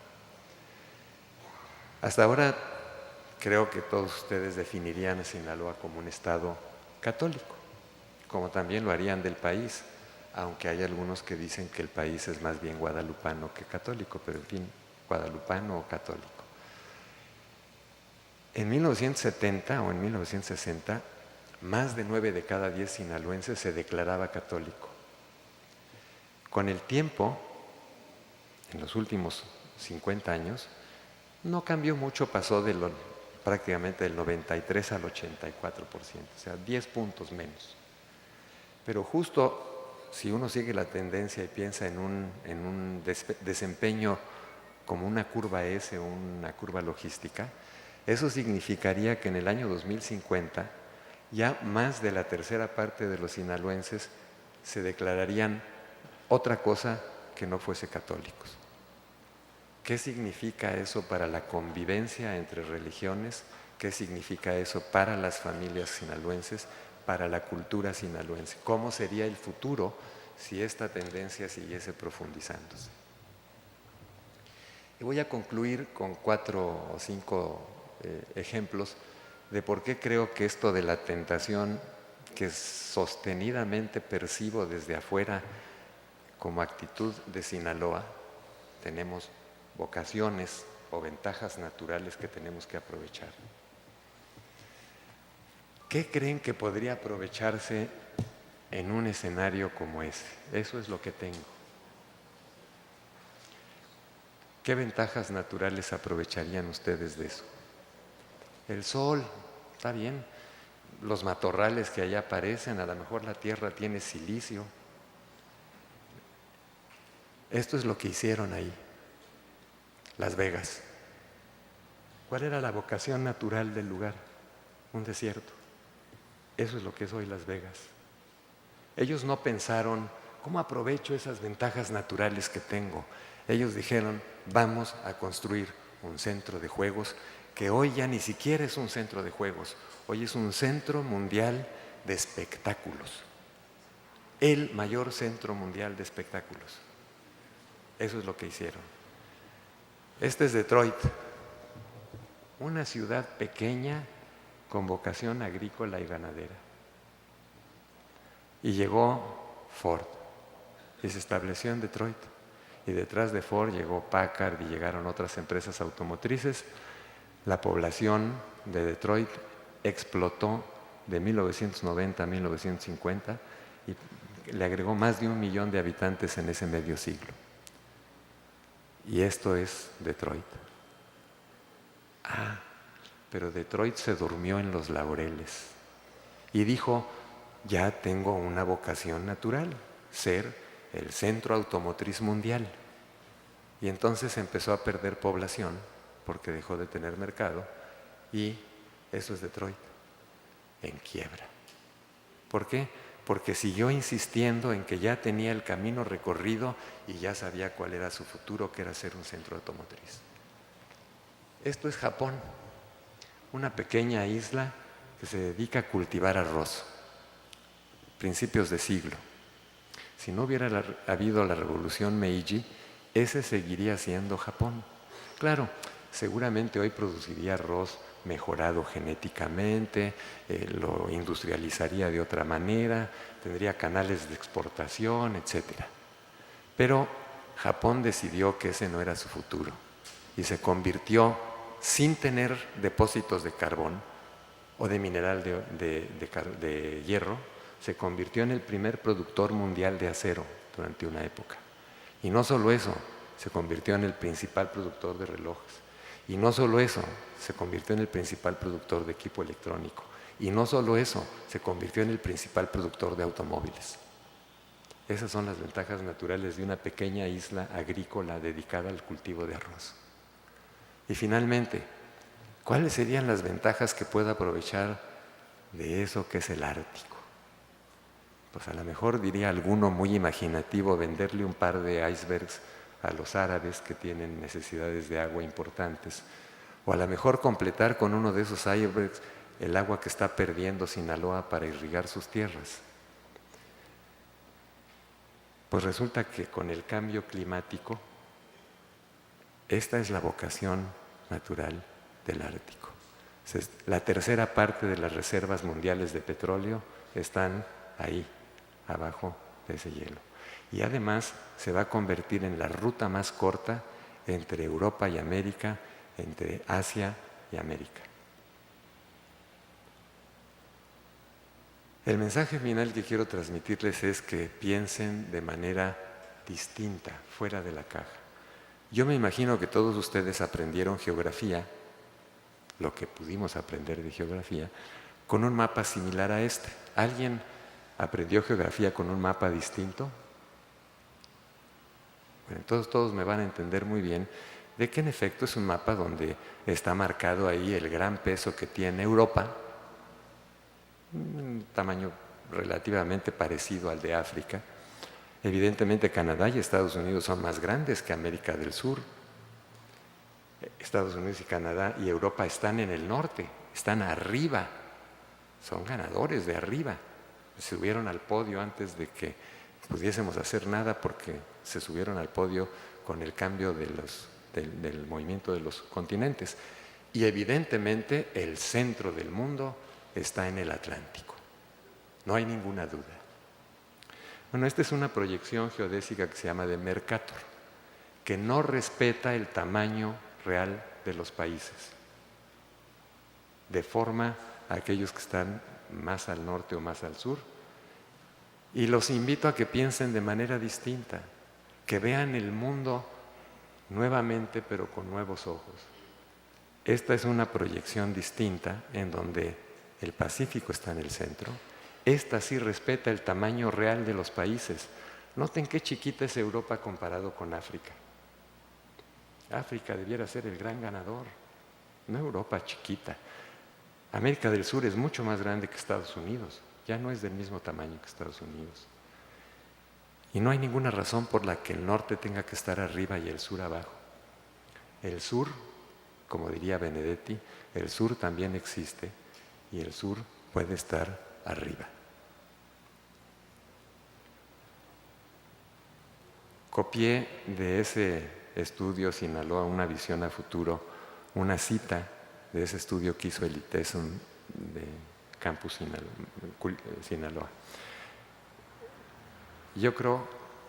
Hasta ahora creo que todos ustedes definirían a Sinaloa como un estado católico, como también lo harían del país, aunque hay algunos que dicen que el país es más bien guadalupano que católico, pero en fin, guadalupano o católico. En 1970 o en 1960, más de 9 de cada 10 sinaloenses se declaraba católico. Con el tiempo, en los últimos 50 años, no cambió mucho, pasó prácticamente del 93 al 84%, o sea, 10 puntos menos. Pero justo si uno sigue la tendencia y piensa en un desempeño como una curva S, una curva logística, eso significaría que en el año 2050 ya más de la tercera parte de los sinaloenses se declararían otra cosa que no fuese católicos. ¿Qué significa eso para la convivencia entre religiones? ¿Qué significa eso para las familias sinaloenses, para la cultura sinaloense? ¿Cómo sería el futuro si esta tendencia siguiese profundizándose? Y voy a concluir con 4 o 5 ejemplos de por qué creo que esto de la tentación que sostenidamente percibo desde afuera como actitud de Sinaloa, tenemos vocaciones o ventajas naturales que tenemos que aprovechar. ¿Qué creen que podría aprovecharse en un escenario como ese? Eso es lo que tengo. ¿Qué ventajas naturales aprovecharían ustedes de eso? El sol, está bien. Los matorrales que allá aparecen, a lo mejor la tierra tiene silicio. Esto es lo que hicieron ahí, Las Vegas. ¿Cuál era la vocación natural del lugar? Un desierto. Eso es lo que es hoy Las Vegas. Ellos no pensaron, ¿cómo aprovecho esas ventajas naturales que tengo? Ellos dijeron, vamos a construir un centro de juegos que hoy ya ni siquiera es un centro de juegos, hoy es un centro mundial de espectáculos. El mayor centro mundial de espectáculos. Eso es lo que hicieron. Este es Detroit, una ciudad pequeña con vocación agrícola y ganadera. Y llegó Ford y se estableció en Detroit. Y detrás de Ford llegó Packard y llegaron otras empresas automotrices. La población de Detroit explotó de 1990 a 1950 y le agregó más de 1 millón de habitantes en ese medio siglo. Y esto es Detroit. Pero Detroit se durmió en los laureles y dijo, ya tengo una vocación natural, ser el centro automotriz mundial. Y entonces empezó a perder población porque dejó de tener mercado y eso es Detroit, en quiebra. ¿Por qué? Porque siguió insistiendo en que ya tenía el camino recorrido y ya sabía cuál era su futuro, que era ser un centro automotriz. Esto es Japón, una pequeña isla que se dedica a cultivar arroz, principios de siglo. Si no hubiera habido la revolución Meiji, ese seguiría siendo Japón. Claro, seguramente hoy produciría arroz mejorado genéticamente, lo industrializaría de otra manera, tendría canales de exportación, etc. Pero Japón decidió que ese no era su futuro y se convirtió, sin tener depósitos de carbón o de mineral de hierro, se convirtió en el primer productor mundial de acero durante una época. Y no solo eso, se convirtió en el principal productor de relojes. Y no solo eso, se convirtió en el principal productor de equipo electrónico. Y no solo eso, se convirtió en el principal productor de automóviles. Esas son las ventajas naturales de una pequeña isla agrícola dedicada al cultivo de arroz. Y finalmente, ¿cuáles serían las ventajas que pueda aprovechar de eso que es el Ártico? Pues a lo mejor diría alguno muy imaginativo venderle un par de icebergs a los árabes que tienen necesidades de agua importantes, o a lo mejor completar con uno de esos icebergs el agua que está perdiendo Sinaloa para irrigar sus tierras. Pues resulta que con el cambio climático, esta es la vocación natural del Ártico. La tercera parte de las reservas mundiales de petróleo están ahí, abajo de ese hielo. Y además se va a convertir en la ruta más corta entre Europa y América, entre Asia y América. El mensaje final que quiero transmitirles es que piensen de manera distinta, fuera de la caja. Yo me imagino que todos ustedes aprendieron geografía, lo que pudimos aprender de geografía, con un mapa similar a este. ¿Alguien aprendió geografía con un mapa distinto? Bueno, entonces todos me van a entender muy bien de que en efecto es un mapa donde está marcado ahí el gran peso que tiene Europa, un tamaño relativamente parecido al de África. Evidentemente Canadá y Estados Unidos son más grandes que América del Sur, Estados Unidos y Canadá y Europa están en el norte, están arriba, son ganadores de arriba. Se subieron al podio antes de que pudiésemos hacer nada porque se subieron al podio con el cambio del movimiento de los continentes. Y evidentemente el centro del mundo está en el Atlántico, no hay ninguna duda. Bueno, esta es una proyección geodésica que se llama de Mercator, que no respeta el tamaño real de los países, deforma a aquellos que están más al norte o más al sur, y los invito a que piensen de manera distinta, que vean el mundo nuevamente pero con nuevos ojos. Esta es una proyección distinta en donde el Pacífico está en el centro. Esta sí respeta el tamaño real de los países. Noten qué chiquita es Europa comparado con África. África debiera ser el gran ganador, no Europa chiquita. América del Sur es mucho más grande que Estados Unidos, ya no es del mismo tamaño que Estados Unidos. Y no hay ninguna razón por la que el norte tenga que estar arriba y el sur abajo. El sur, como diría Benedetti, el sur también existe y el sur puede estar arriba. Copié de ese estudio Sinaloa, una visión a futuro, una cita de ese estudio que hizo el ITESUM de Campus Sinaloa. Yo creo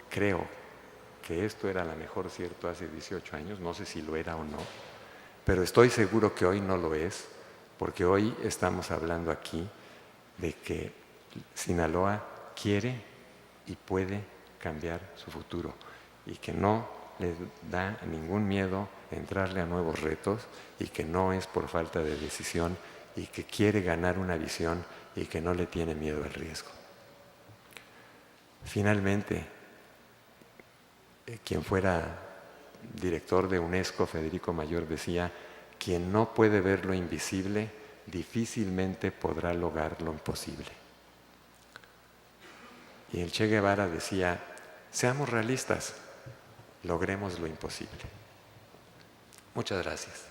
que esto era a lo mejor cierto hace 18 años, no sé si lo era o no, pero estoy seguro que hoy no lo es, porque hoy estamos hablando aquí de que Sinaloa quiere y puede cambiar su futuro y que no le da ningún miedo entrarle a nuevos retos y que no es por falta de decisión y que quiere ganar una visión y que no le tiene miedo al riesgo. Finalmente, quien fuera director de UNESCO, Federico Mayor, decía: quien no puede ver lo invisible, difícilmente podrá lograr lo imposible. Y el Che Guevara decía: seamos realistas, logremos lo imposible. Muchas gracias.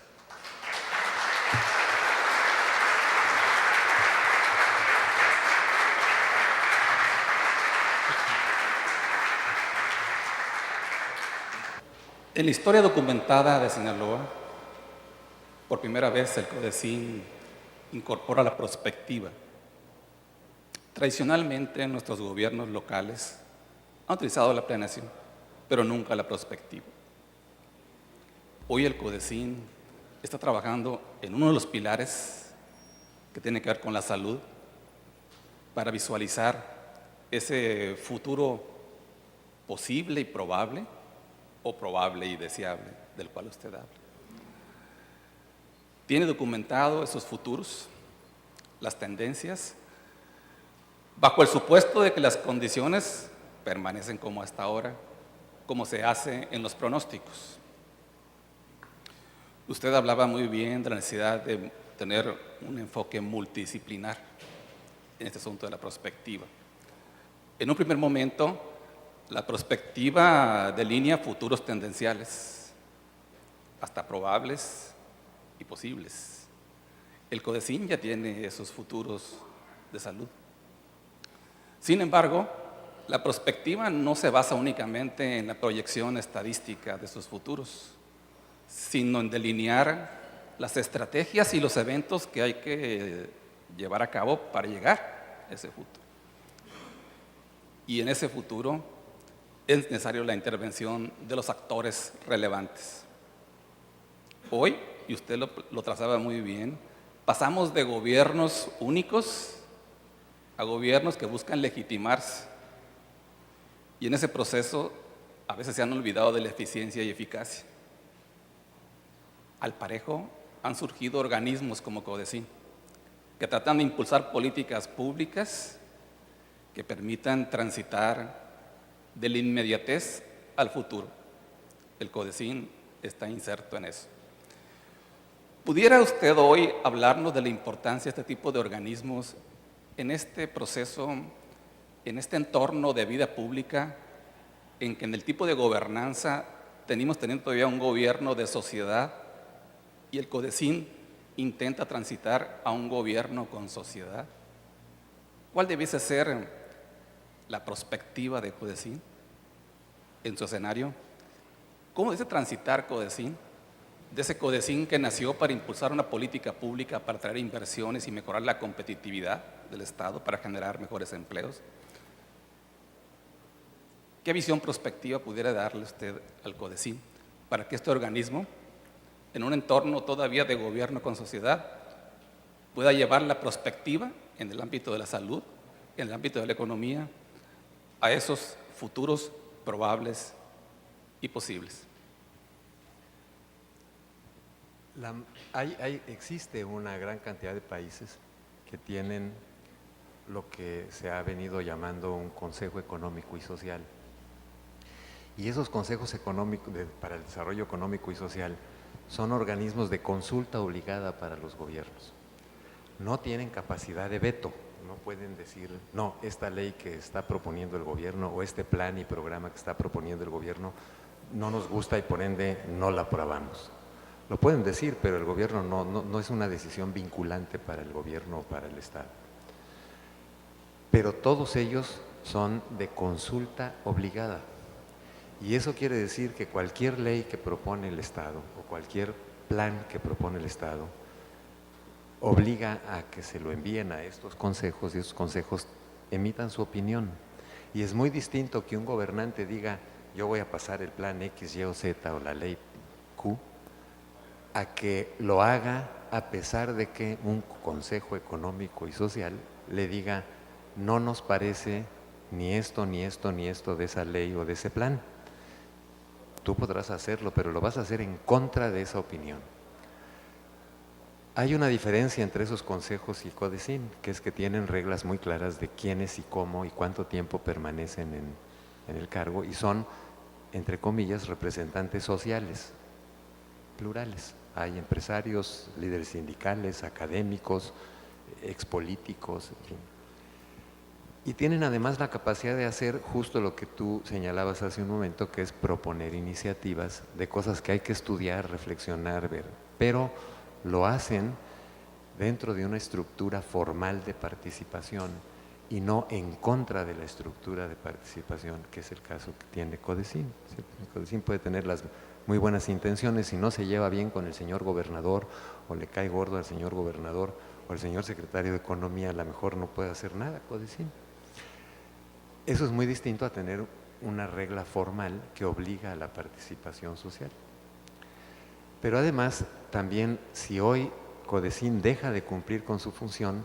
En la historia documentada de Sinaloa, por primera vez el CODECIN incorpora la prospectiva. Tradicionalmente nuestros gobiernos locales han utilizado la planeación, pero nunca la prospectiva. Hoy el CODECIN está trabajando en uno de los pilares que tiene que ver con la salud para visualizar ese futuro posible y probable, o probable y deseable, del cual usted habla. Tiene documentado esos futuros, las tendencias, bajo el supuesto de que las condiciones permanecen como hasta ahora, como se hace en los pronósticos. Usted hablaba muy bien de la necesidad de tener un enfoque multidisciplinar en este asunto de la prospectiva. En un primer momento, la prospectiva delinea futuros tendenciales, hasta probables y posibles. El CODECIN ya tiene esos futuros de salud. Sin embargo, la prospectiva no se basa únicamente en la proyección estadística de esos futuros, sino en delinear las estrategias y los eventos que hay que llevar a cabo para llegar a ese futuro. Y en ese futuro es necesaria la intervención de los actores relevantes. Hoy, y usted lo trazaba muy bien, pasamos de gobiernos únicos a gobiernos que buscan legitimarse. Y en ese proceso a veces se han olvidado de la eficiencia y eficacia. Al parejo han surgido organismos como CODECIN, que tratan de impulsar políticas públicas que permitan transitar de la inmediatez al futuro. El CODECIN está inserto en eso. ¿Pudiera usted hoy hablarnos de la importancia de este tipo de organismos en este proceso, en este entorno de vida pública, en que en el tipo de gobernanza tenemos teniendo todavía un gobierno de sociedad y el CODECIN intenta transitar a un gobierno con sociedad. ¿Cuál debiese ser la perspectiva de CODECIN en su escenario? ¿Cómo debe transitar CODECIN? De ese CODECIN que nació para impulsar una política pública para traer inversiones y mejorar la competitividad del Estado para generar mejores empleos. ¿Qué visión prospectiva pudiera darle usted al CODECIN para que este organismo, en un entorno todavía de gobierno con sociedad, pueda llevar la perspectiva en el ámbito de la salud, en el ámbito de la economía, a esos futuros probables y posibles? Existe una gran cantidad de países que tienen lo que se ha venido llamando un Consejo Económico y Social. Y esos consejos económicos para el desarrollo económico y social son organismos de consulta obligada para los gobiernos. No tienen capacidad de veto, no pueden decir, no, esta ley que está proponiendo el gobierno o este plan y programa que está proponiendo el gobierno no nos gusta y por ende no la aprobamos. Lo pueden decir, pero el gobierno no es una decisión vinculante para el gobierno o para el Estado. Pero todos ellos son de consulta obligada. Y eso quiere decir que cualquier ley que propone el Estado o cualquier plan que propone el Estado obliga a que se lo envíen a estos consejos y estos consejos emitan su opinión. Y es muy distinto que un gobernante diga, yo voy a pasar el plan X, Y o Z o la ley Q, a que lo haga a pesar de que un Consejo Económico y Social le diga, no nos parece ni esto, ni esto, ni esto de esa ley o de ese plan. Tú podrás hacerlo, pero lo vas a hacer en contra de esa opinión. Hay una diferencia entre esos consejos y el CODECIN, que es que tienen reglas muy claras de quiénes y cómo y cuánto tiempo permanecen en el cargo y son, entre comillas, representantes sociales, plurales. Hay empresarios, líderes sindicales, académicos, expolíticos, en fin. Y tienen además la capacidad de hacer justo lo que tú señalabas hace un momento, que es proponer iniciativas de cosas que hay que estudiar, reflexionar, ver, pero lo hacen dentro de una estructura formal de participación y no en contra de la estructura de participación, que es el caso que tiene CODECIN. CODECIN puede tener las muy buenas intenciones, si no se lleva bien con el señor gobernador o le cae gordo al señor gobernador o el señor secretario de Economía, a lo mejor no puede hacer nada CODECIN. Eso es muy distinto a tener una regla formal que obliga a la participación social. Pero además, también si hoy CODECIN deja de cumplir con su función,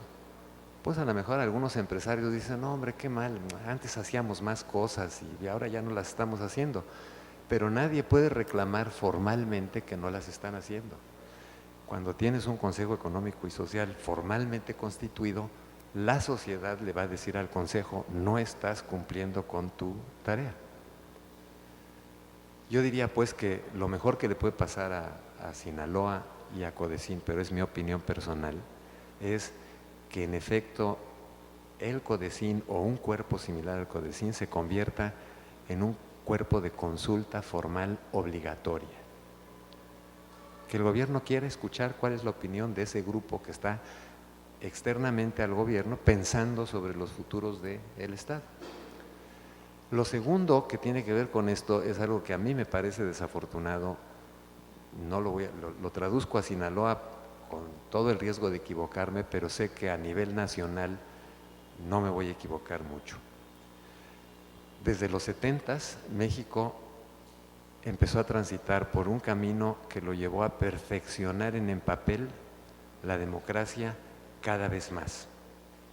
pues a lo mejor algunos empresarios dicen, no hombre, qué mal, antes hacíamos más cosas y ahora ya no las estamos haciendo. Pero nadie puede reclamar formalmente que no las están haciendo. Cuando tienes un Consejo Económico y Social formalmente constituido, la sociedad le va a decir al Consejo, no estás cumpliendo con tu tarea. Yo diría pues que lo mejor que le puede pasar a Sinaloa y a CODECIN, pero es mi opinión personal, es que en efecto el CODECIN o un cuerpo similar al CODECIN se convierta en un cuerpo de consulta formal obligatoria. Que el gobierno quiera escuchar cuál es la opinión de ese grupo que está externamente al gobierno pensando sobre los futuros del Estado. Lo segundo que tiene que ver con esto es algo que a mí me parece desafortunado, no lo traduzco a Sinaloa con todo el riesgo de equivocarme, pero sé que a nivel nacional no me voy a equivocar mucho. Desde los 70s, México empezó a transitar por un camino que lo llevó a perfeccionar en papel la democracia cada vez más,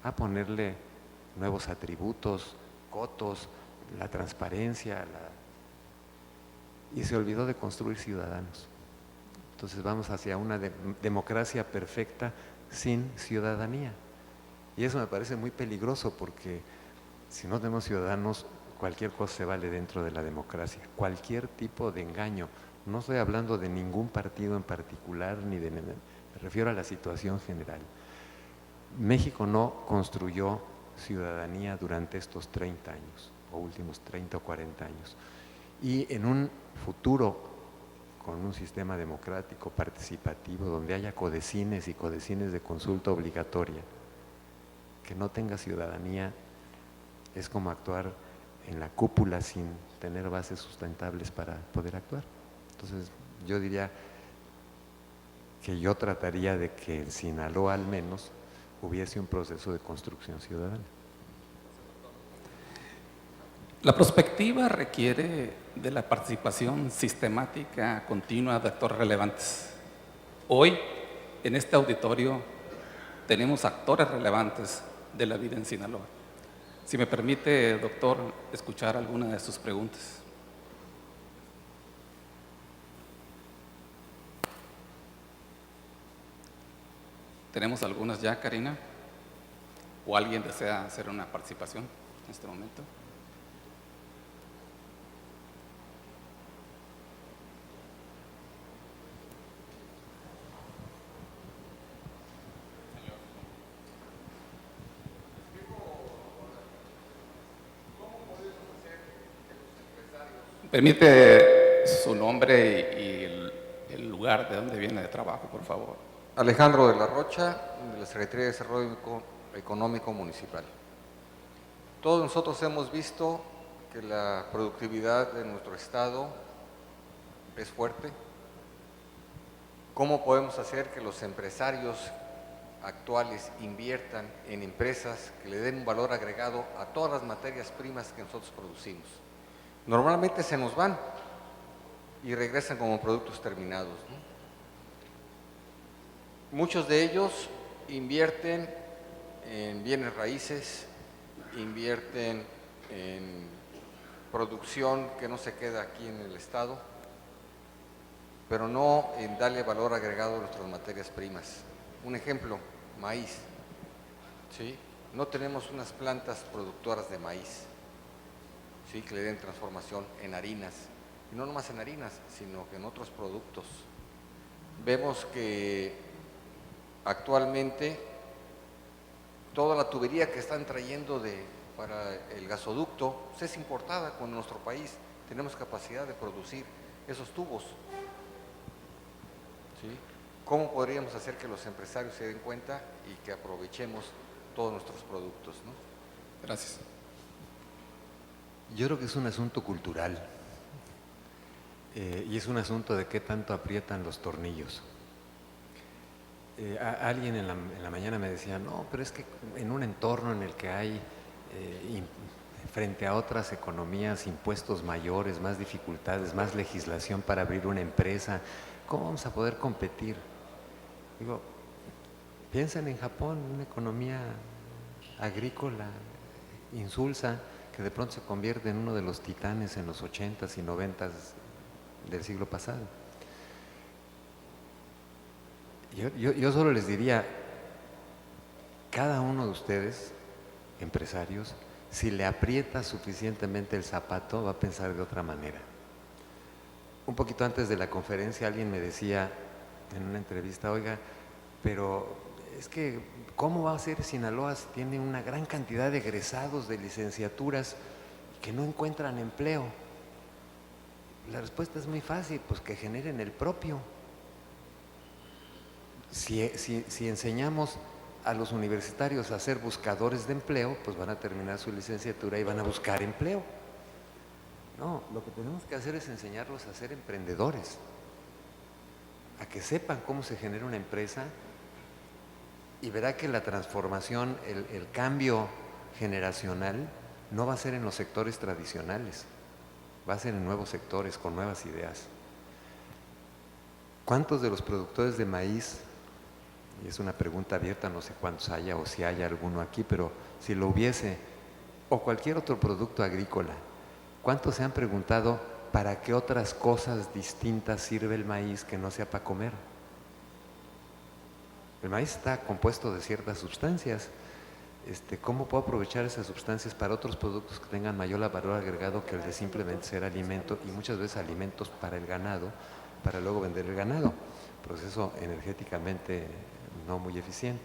a ponerle nuevos atributos, cotos, la transparencia, y se olvidó de construir ciudadanos. Entonces vamos hacia una democracia perfecta sin ciudadanía. Y eso me parece muy peligroso porque si no tenemos ciudadanos, cualquier cosa se vale dentro de la democracia, cualquier tipo de engaño. No estoy hablando de ningún partido en particular, me refiero a la situación general. México no construyó ciudadanía durante estos 30 años, o últimos 30 o 40 años. Y en un futuro con un sistema democrático, participativo, donde haya codecines y codecines de consulta obligatoria. Que no tenga ciudadanía es como actuar en la cúpula sin tener bases sustentables para poder actuar. Entonces, yo diría que yo trataría de que en Sinaloa al menos hubiese un proceso de construcción ciudadana. La prospectiva requiere de la participación sistemática, continua de actores relevantes. Hoy, en este auditorio, tenemos actores relevantes de la vida en Sinaloa. Si me permite, doctor, escuchar alguna de sus preguntas. ¿Tenemos algunas ya, Karina? ¿O alguien desea hacer una participación en este momento? Permite su nombre y el lugar de donde viene de trabajo, por favor. Alejandro de la Rocha, de la Secretaría de Desarrollo Económico Municipal. Todos nosotros hemos visto que la productividad de nuestro estado es fuerte. ¿Cómo podemos hacer que los empresarios actuales inviertan en empresas que le den un valor agregado a todas las materias primas que nosotros producimos? Normalmente se nos van y regresan como productos terminados, ¿no? Muchos de ellos invierten en bienes raíces, invierten en producción que no se queda aquí en el estado, pero no en darle valor agregado a nuestras materias primas. Un ejemplo, maíz, ¿sí? No tenemos unas plantas productoras de maíz, ¿sí? Que le den transformación en harinas, y no nomás en harinas, sino que en otros productos. Vemos que actualmente toda la tubería que están trayendo para el gasoducto pues es importada, cuando en nuestro país tenemos capacidad de producir esos tubos, ¿sí? ¿Cómo podríamos hacer que los empresarios se den cuenta y que aprovechemos todos nuestros productos, ¿no? Gracias. Yo creo que es un asunto cultural y es un asunto de qué tanto aprietan los tornillos. Alguien en la mañana me decía, no, pero es que en un entorno en el que hay, frente a otras economías, impuestos mayores, más dificultades, más legislación para abrir una empresa, ¿cómo vamos a poder competir? Digo, piensen en Japón, una economía agrícola insulsa, que de pronto se convierte en uno de los titanes en los 80s y 90s del siglo pasado. Yo solo les diría, cada uno de ustedes, empresarios, si le aprieta suficientemente el zapato, va a pensar de otra manera. Un poquito antes de la conferencia alguien me decía en una entrevista, oiga, pero es que ¿cómo va a ser Sinaloa si tiene una gran cantidad de egresados de licenciaturas que no encuentran empleo? La respuesta es muy fácil, pues que generen el propio. Si enseñamos a los universitarios a ser buscadores de empleo, pues van a terminar su licenciatura y van a buscar empleo. No, lo que tenemos que hacer es enseñarlos a ser emprendedores, a que sepan cómo se genera una empresa, y verá que la transformación, el cambio generacional no va a ser en los sectores tradicionales, va a ser en nuevos sectores, con nuevas ideas. ¿Cuántos de los productores de maíz, y es una pregunta abierta, no sé cuántos haya o si haya alguno aquí, pero si lo hubiese, o cualquier otro producto agrícola, ¿cuántos se han preguntado para qué otras cosas distintas sirve el maíz que no sea para comer? El maíz está compuesto de ciertas sustancias. ¿Cómo puedo aprovechar esas sustancias para otros productos que tengan mayor valor agregado que el de simplemente ser alimento, y muchas veces alimentos para el ganado, para luego vender el ganado? Proceso energéticamente no muy eficiente.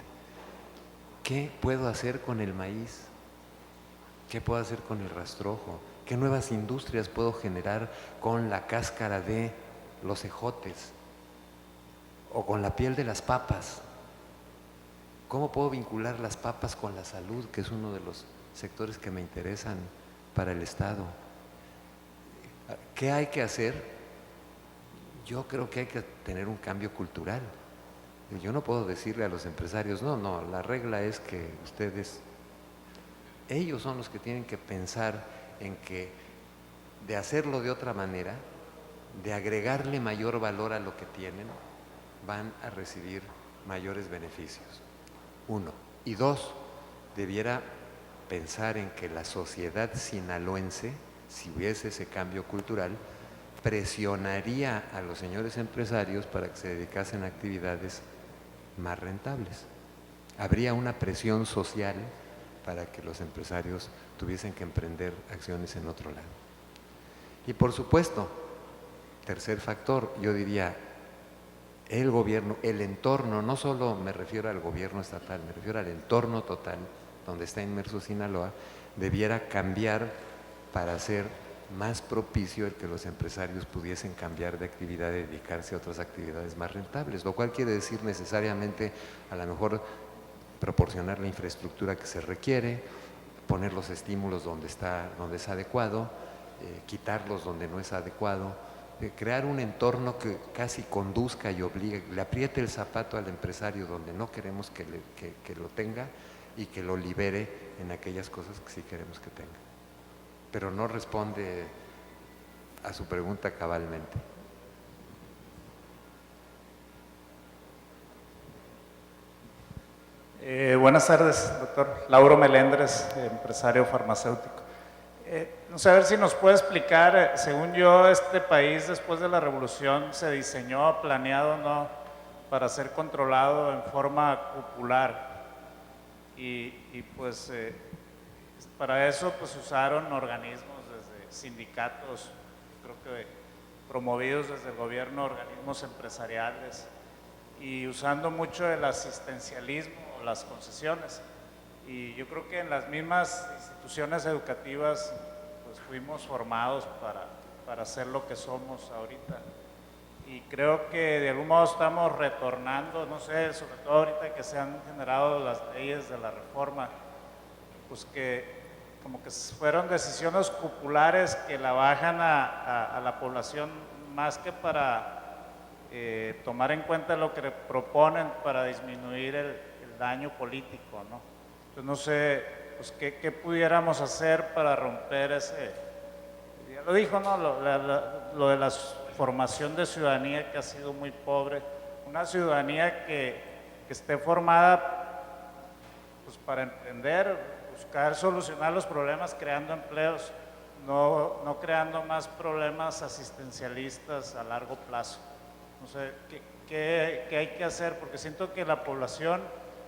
¿Qué puedo hacer con el maíz? ¿Qué puedo hacer con el rastrojo? ¿Qué nuevas industrias puedo generar con la cáscara de los ejotes o con la piel de las papas. ¿Cómo puedo vincular las papas con la salud, que es uno de los sectores que me interesan para el Estado? ¿Qué hay que hacer? Yo creo que hay que tener un cambio cultural. Yo no puedo decirle a los empresarios, no, la regla es que ellos son los que tienen que pensar en que de hacerlo de otra manera, de agregarle mayor valor a lo que tienen, van a recibir mayores beneficios. 1. Y 2, debiera pensar en que la sociedad sinaloense, si hubiese ese cambio cultural, presionaría a los señores empresarios para que se dedicasen a actividades más rentables. Habría una presión social para que los empresarios tuviesen que emprender acciones en otro lado. Y por supuesto, tercer factor, yo diría, el gobierno, el entorno, no solo me refiero al gobierno estatal, me refiero al entorno total donde está inmerso Sinaloa, debiera cambiar para hacer más propicio el que los empresarios pudiesen cambiar de actividad y dedicarse a otras actividades más rentables, lo cual quiere decir necesariamente a lo mejor proporcionar la infraestructura que se requiere, poner los estímulos donde es adecuado, quitarlos donde no es adecuado, crear un entorno que casi conduzca y obligue, le apriete el zapato al empresario donde no queremos que lo tenga y que lo libere en aquellas cosas que sí queremos que tenga. Pero no responde a su pregunta cabalmente. Buenas tardes, doctor. Lauro Melendres, empresario farmacéutico. No sé, a ver si nos puede explicar, según yo, este país después de la revolución se diseñó, planeado, ¿no?, para ser controlado en forma popular. Y pues para eso pues usaron organismos desde sindicatos, creo que promovidos desde el gobierno, organismos empresariales, y usando mucho el asistencialismo o las concesiones. Y yo creo que en las mismas instituciones educativas pues fuimos formados para ser lo que somos ahorita. Y creo que de algún modo estamos retornando, no sé, sobre todo ahorita que se han generado las leyes de la reforma, pues que como que fueron decisiones populares que la bajan a la población más que para tomar en cuenta lo que proponen para disminuir el daño político, ¿no? Entonces no sé, pues qué pudiéramos hacer para romper ese, ya lo dijo, ¿no?, lo de la formación de ciudadanía que ha sido muy pobre, una ciudadanía que esté formada pues para emprender, buscar solucionar los problemas creando empleos, no creando más problemas asistencialistas a largo plazo. No sé, ¿qué hay que hacer? Porque siento que la población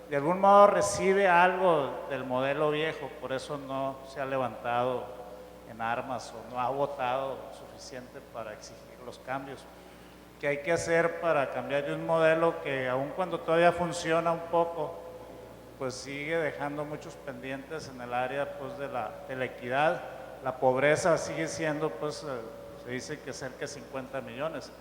de algún modo recibe algo del modelo viejo, por eso no se ha levantado en armas o no ha votado suficiente para exigir los cambios. ¿Qué hay que hacer para cambiar de un modelo que aun cuando todavía funciona un poco, pues sigue dejando muchos pendientes en el área pues de la equidad? La pobreza sigue siendo, pues se dice que cerca de 50 millones,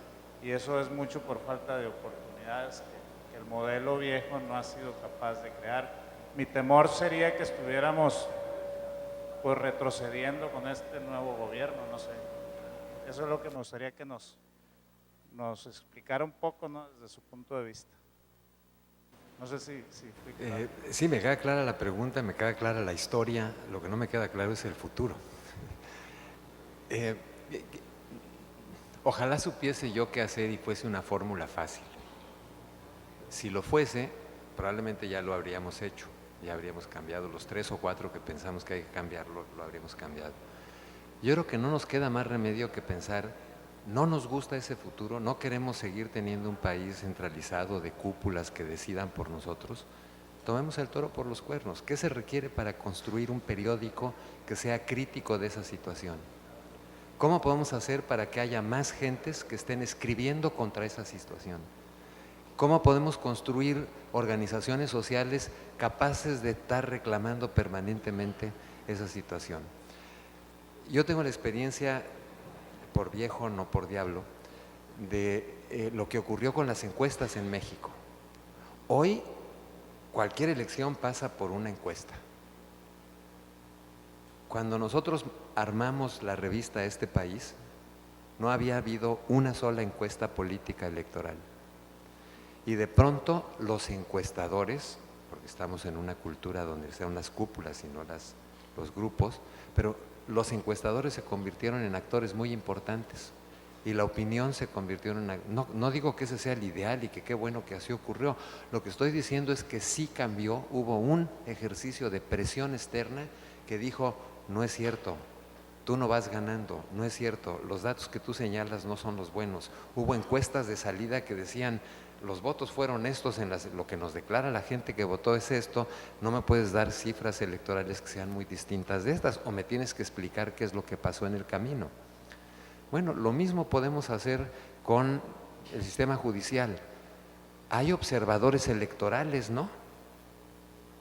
y eso es mucho por falta de oportunidades que el modelo viejo no ha sido capaz de crear. Mi temor sería que estuviéramos pues retrocediendo con este nuevo gobierno, no sé. Eso es lo que me gustaría que nos explicara un poco, ¿no?, desde su punto de vista. No sé si fui claro. Sí, me queda clara la pregunta, me queda clara la historia, lo que no me queda claro es el futuro. Ojalá supiese yo qué hacer y fuese una fórmula fácil. Si lo fuese, probablemente ya lo habríamos hecho, ya habríamos cambiado los 3 o 4 que pensamos que hay que cambiarlo, lo habríamos cambiado. Yo creo que no nos queda más remedio que pensar, no nos gusta ese futuro, no queremos seguir teniendo un país centralizado de cúpulas que decidan por nosotros, tomemos el toro por los cuernos. ¿Qué se requiere para construir un periódico que sea crítico de esa situación? ¿Cómo podemos hacer para que haya más gentes que estén escribiendo contra esa situación? ¿Cómo podemos construir organizaciones sociales capaces de estar reclamando permanentemente esa situación? Yo tengo la experiencia, por viejo, no por diablo, de lo que ocurrió con las encuestas en México. Hoy cualquier elección pasa por una encuesta. Cuando nosotros armamos la revista Este País, no había habido una sola encuesta política electoral. Y de pronto los encuestadores, porque estamos en una cultura donde sean las cúpulas y no los grupos, pero los encuestadores se convirtieron en actores muy importantes y la opinión se convirtió en no digo que ese sea el ideal y que qué bueno que así ocurrió, lo que estoy diciendo es que sí cambió, hubo un ejercicio de presión externa que dijo, no es cierto, tú no vas ganando, no es cierto, los datos que tú señalas no son los buenos. Hubo encuestas de salida que decían, los votos fueron estos, lo que nos declara la gente que votó es esto, no me puedes dar cifras electorales que sean muy distintas de estas, o me tienes que explicar qué es lo que pasó en el camino. Bueno, lo mismo podemos hacer con el sistema judicial. Hay observadores electorales, ¿no?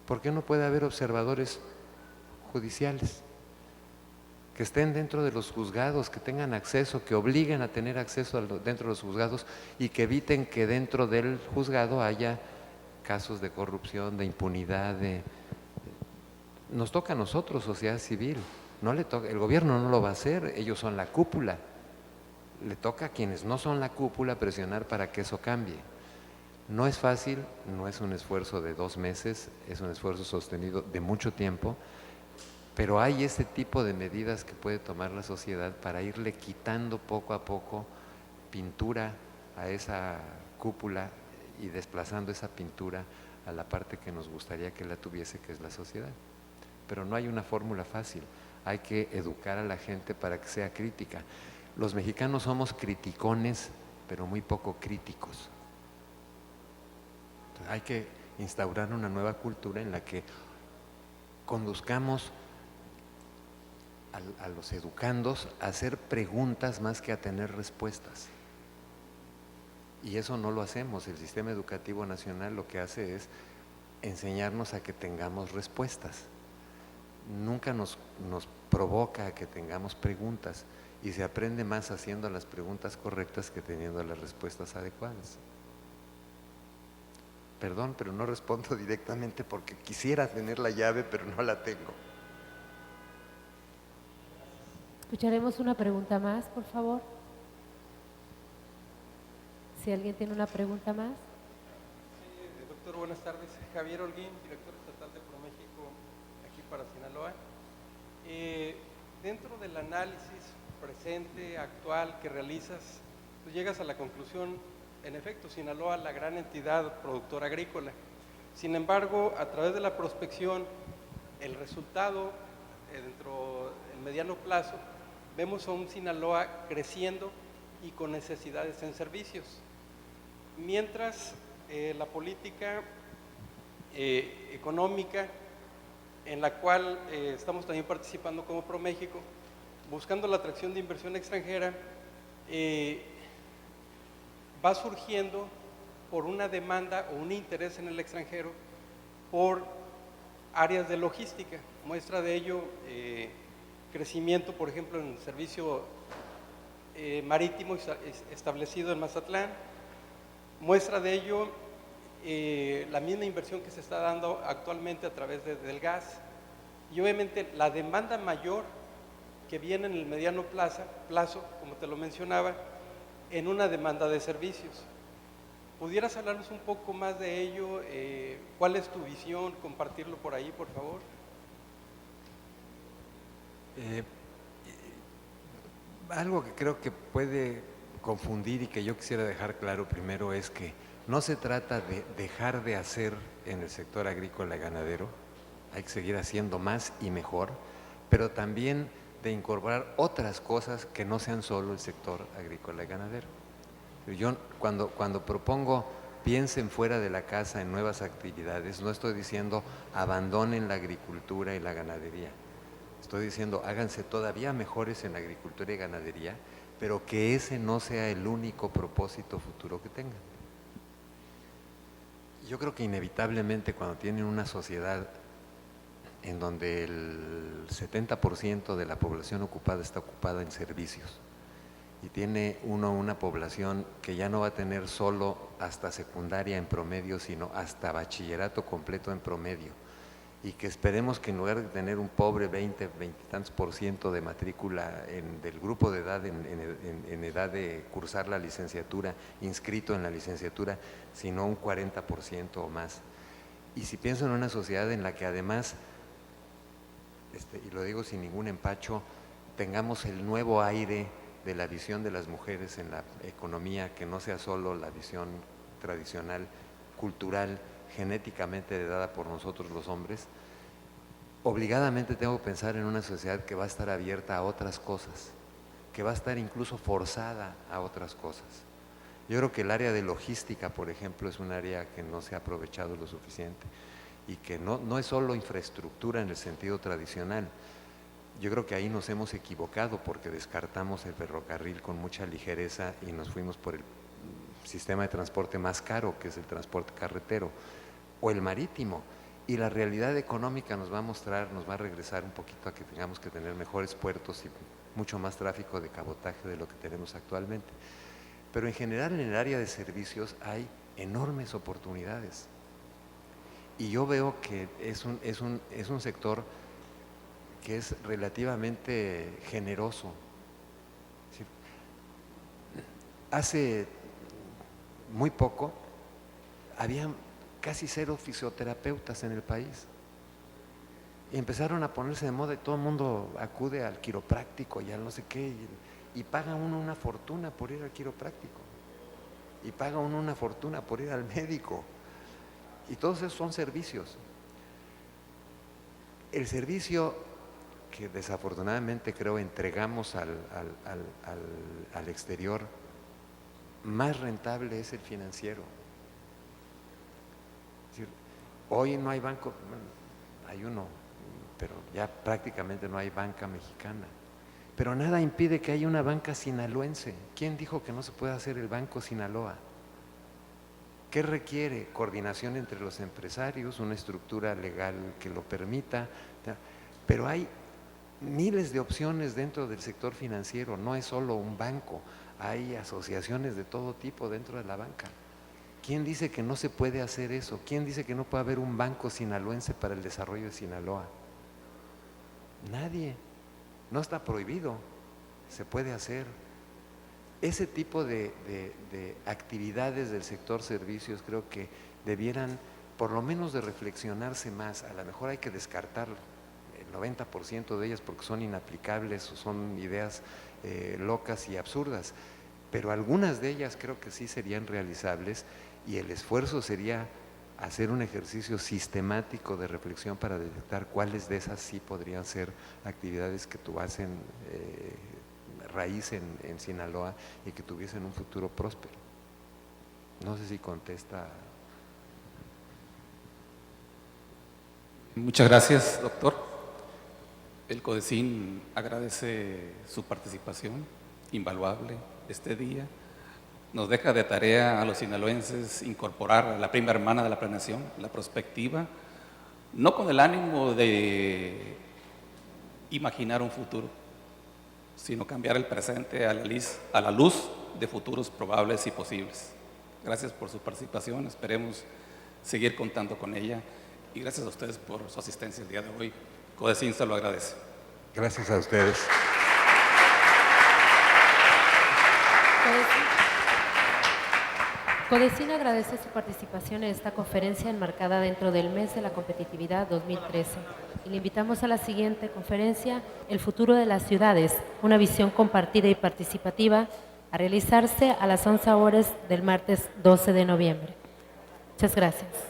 ¿Por qué no puede haber observadores judiciales? Que estén dentro de los juzgados, que tengan acceso, que obliguen a tener acceso dentro de los juzgados y que eviten que dentro del juzgado haya casos de corrupción, de impunidad. Nos toca a nosotros, sociedad civil, no le toca, el gobierno no lo va a hacer, ellos son la cúpula. Le toca a quienes no son la cúpula presionar para que eso cambie. No es fácil, no es un esfuerzo de 2 meses, es un esfuerzo sostenido de mucho tiempo, pero hay ese tipo de medidas que puede tomar la sociedad para irle quitando poco a poco pintura a esa cúpula y desplazando esa pintura a la parte que nos gustaría que la tuviese, que es la sociedad. Pero no hay una fórmula fácil, hay que educar a la gente para que sea crítica. Los mexicanos somos criticones, pero muy poco críticos. Entonces, hay que instaurar una nueva cultura en la que conduzcamos a los educandos a hacer preguntas más que a tener respuestas. Y eso no lo hacemos. El sistema educativo nacional lo que hace es enseñarnos a que tengamos respuestas. Nunca nos provoca a que tengamos preguntas y se aprende más haciendo las preguntas correctas que teniendo las respuestas adecuadas. Perdón, pero no respondo directamente porque quisiera tener la llave, pero no la tengo. Escucharemos una pregunta más, por favor. Si alguien tiene una pregunta más. Sí, doctor, buenas tardes. Javier Holguín, director estatal de ProMéxico, aquí para Sinaloa. Dentro del análisis presente, actual que realizas, tú llegas a la conclusión, en efecto, Sinaloa, la gran entidad productora agrícola. Sin embargo, a través de la prospección, el resultado dentro del mediano plazo, vemos a un Sinaloa creciendo y con necesidades en servicios. Mientras la política económica en la cual estamos también participando como ProMéxico, buscando la atracción de inversión extranjera, va surgiendo por una demanda o un interés en el extranjero por áreas de logística. Muestra de ello crecimiento, por ejemplo, en el servicio marítimo establecido en Mazatlán. Muestra de ello la misma inversión que se está dando actualmente a través del gas y obviamente la demanda mayor que viene en el mediano plazo, como te lo mencionaba, en una demanda de servicios. ¿Pudieras hablarnos un poco más de ello? ¿Cuál es tu visión? Compartirlo por ahí, por favor. Algo que creo que puede confundir y que yo quisiera dejar claro primero es que no se trata de dejar de hacer en el sector agrícola y ganadero, hay que seguir haciendo más y mejor, pero también de incorporar otras cosas que no sean solo el sector agrícola y ganadero. Yo cuando propongo piensen fuera de la casa en nuevas actividades, no estoy diciendo abandonen la agricultura y la ganadería. Estoy diciendo háganse todavía mejores en agricultura y ganadería, pero que ese no sea el único propósito futuro que tengan. Yo creo que inevitablemente cuando tienen una sociedad en donde el 70% de la población ocupada está ocupada en servicios y tiene uno una población que ya no va a tener solo hasta secundaria en promedio, sino hasta bachillerato completo en promedio, y que esperemos que en lugar de tener un pobre 20 y tantos % de matrícula del grupo de edad en edad de cursar la licenciatura, inscrito en la licenciatura, sino un 40% o más. Y si pienso en una sociedad en la que además, y lo digo sin ningún empacho, tengamos el nuevo aire de la visión de las mujeres en la economía, que no sea solo la visión tradicional, cultural, genéticamente dada por nosotros los hombres, obligadamente tengo que pensar en una sociedad que va a estar abierta a otras cosas, que va a estar incluso forzada a otras cosas. Yo creo que el área de logística, por ejemplo, es un área que no se ha aprovechado lo suficiente y que no es solo infraestructura en el sentido tradicional. Yo creo que ahí nos hemos equivocado porque descartamos el ferrocarril con mucha ligereza y nos fuimos por el sistema de transporte más caro, que es el transporte carretero, o el marítimo. Y la realidad económica nos va a mostrar, nos va a regresar un poquito a que tengamos que tener mejores puertos y mucho más tráfico de cabotaje de lo que tenemos actualmente. Pero en general en el área de servicios hay enormes oportunidades. Y yo veo que es un sector que es relativamente generoso. Hace muy poco había casi 0 fisioterapeutas en el país y empezaron a ponerse de moda y todo el mundo acude al quiropráctico y al no sé qué y paga uno una fortuna por ir al quiropráctico y paga uno una fortuna por ir al médico y todos esos son servicios. El servicio que desafortunadamente creo entregamos al exterior más rentable es el financiero. Es decir, hoy no hay banco, hay uno, pero ya prácticamente no hay banca mexicana. Pero nada impide que haya una banca sinaloense. ¿Quién dijo que no se puede hacer el Banco Sinaloa? ¿Qué requiere? Coordinación entre los empresarios, una estructura legal que lo permita, pero hay miles de opciones dentro del sector financiero, no es solo un banco, hay asociaciones de todo tipo dentro de la banca. ¿Quién dice que no se puede hacer eso? ¿Quién dice que no puede haber un banco sinaloense para el desarrollo de Sinaloa? Nadie. No está prohibido, se puede hacer. Ese tipo de actividades del sector servicios creo que debieran por lo menos de reflexionarse más. A lo mejor hay que descartar el 90% de ellas porque son inaplicables o son ideas locas y absurdas, pero algunas de ellas creo que sí serían realizables y el esfuerzo sería hacer un ejercicio sistemático de reflexión para detectar cuáles de esas sí podrían ser actividades que tuviesen raíz en Sinaloa y que tuviesen un futuro próspero. No sé si contesta. Muchas gracias, doctor. El CODECIN agradece su participación invaluable este día. Nos deja de tarea a los sinaloenses incorporar a la prima hermana de la planeación, la prospectiva, no con el ánimo de imaginar un futuro, sino cambiar el presente a la luz de futuros probables y posibles. Gracias por su participación, esperemos seguir contando con ella y gracias a ustedes por su asistencia el día de hoy. CODECIN se lo agradece. Gracias a ustedes. CODECIN agradece su participación en esta conferencia enmarcada dentro del Mes de la Competitividad 2013 y le invitamos a la siguiente conferencia, El futuro de las ciudades, una visión compartida y participativa, a realizarse a las 11 horas del martes 12 de noviembre. Muchas gracias.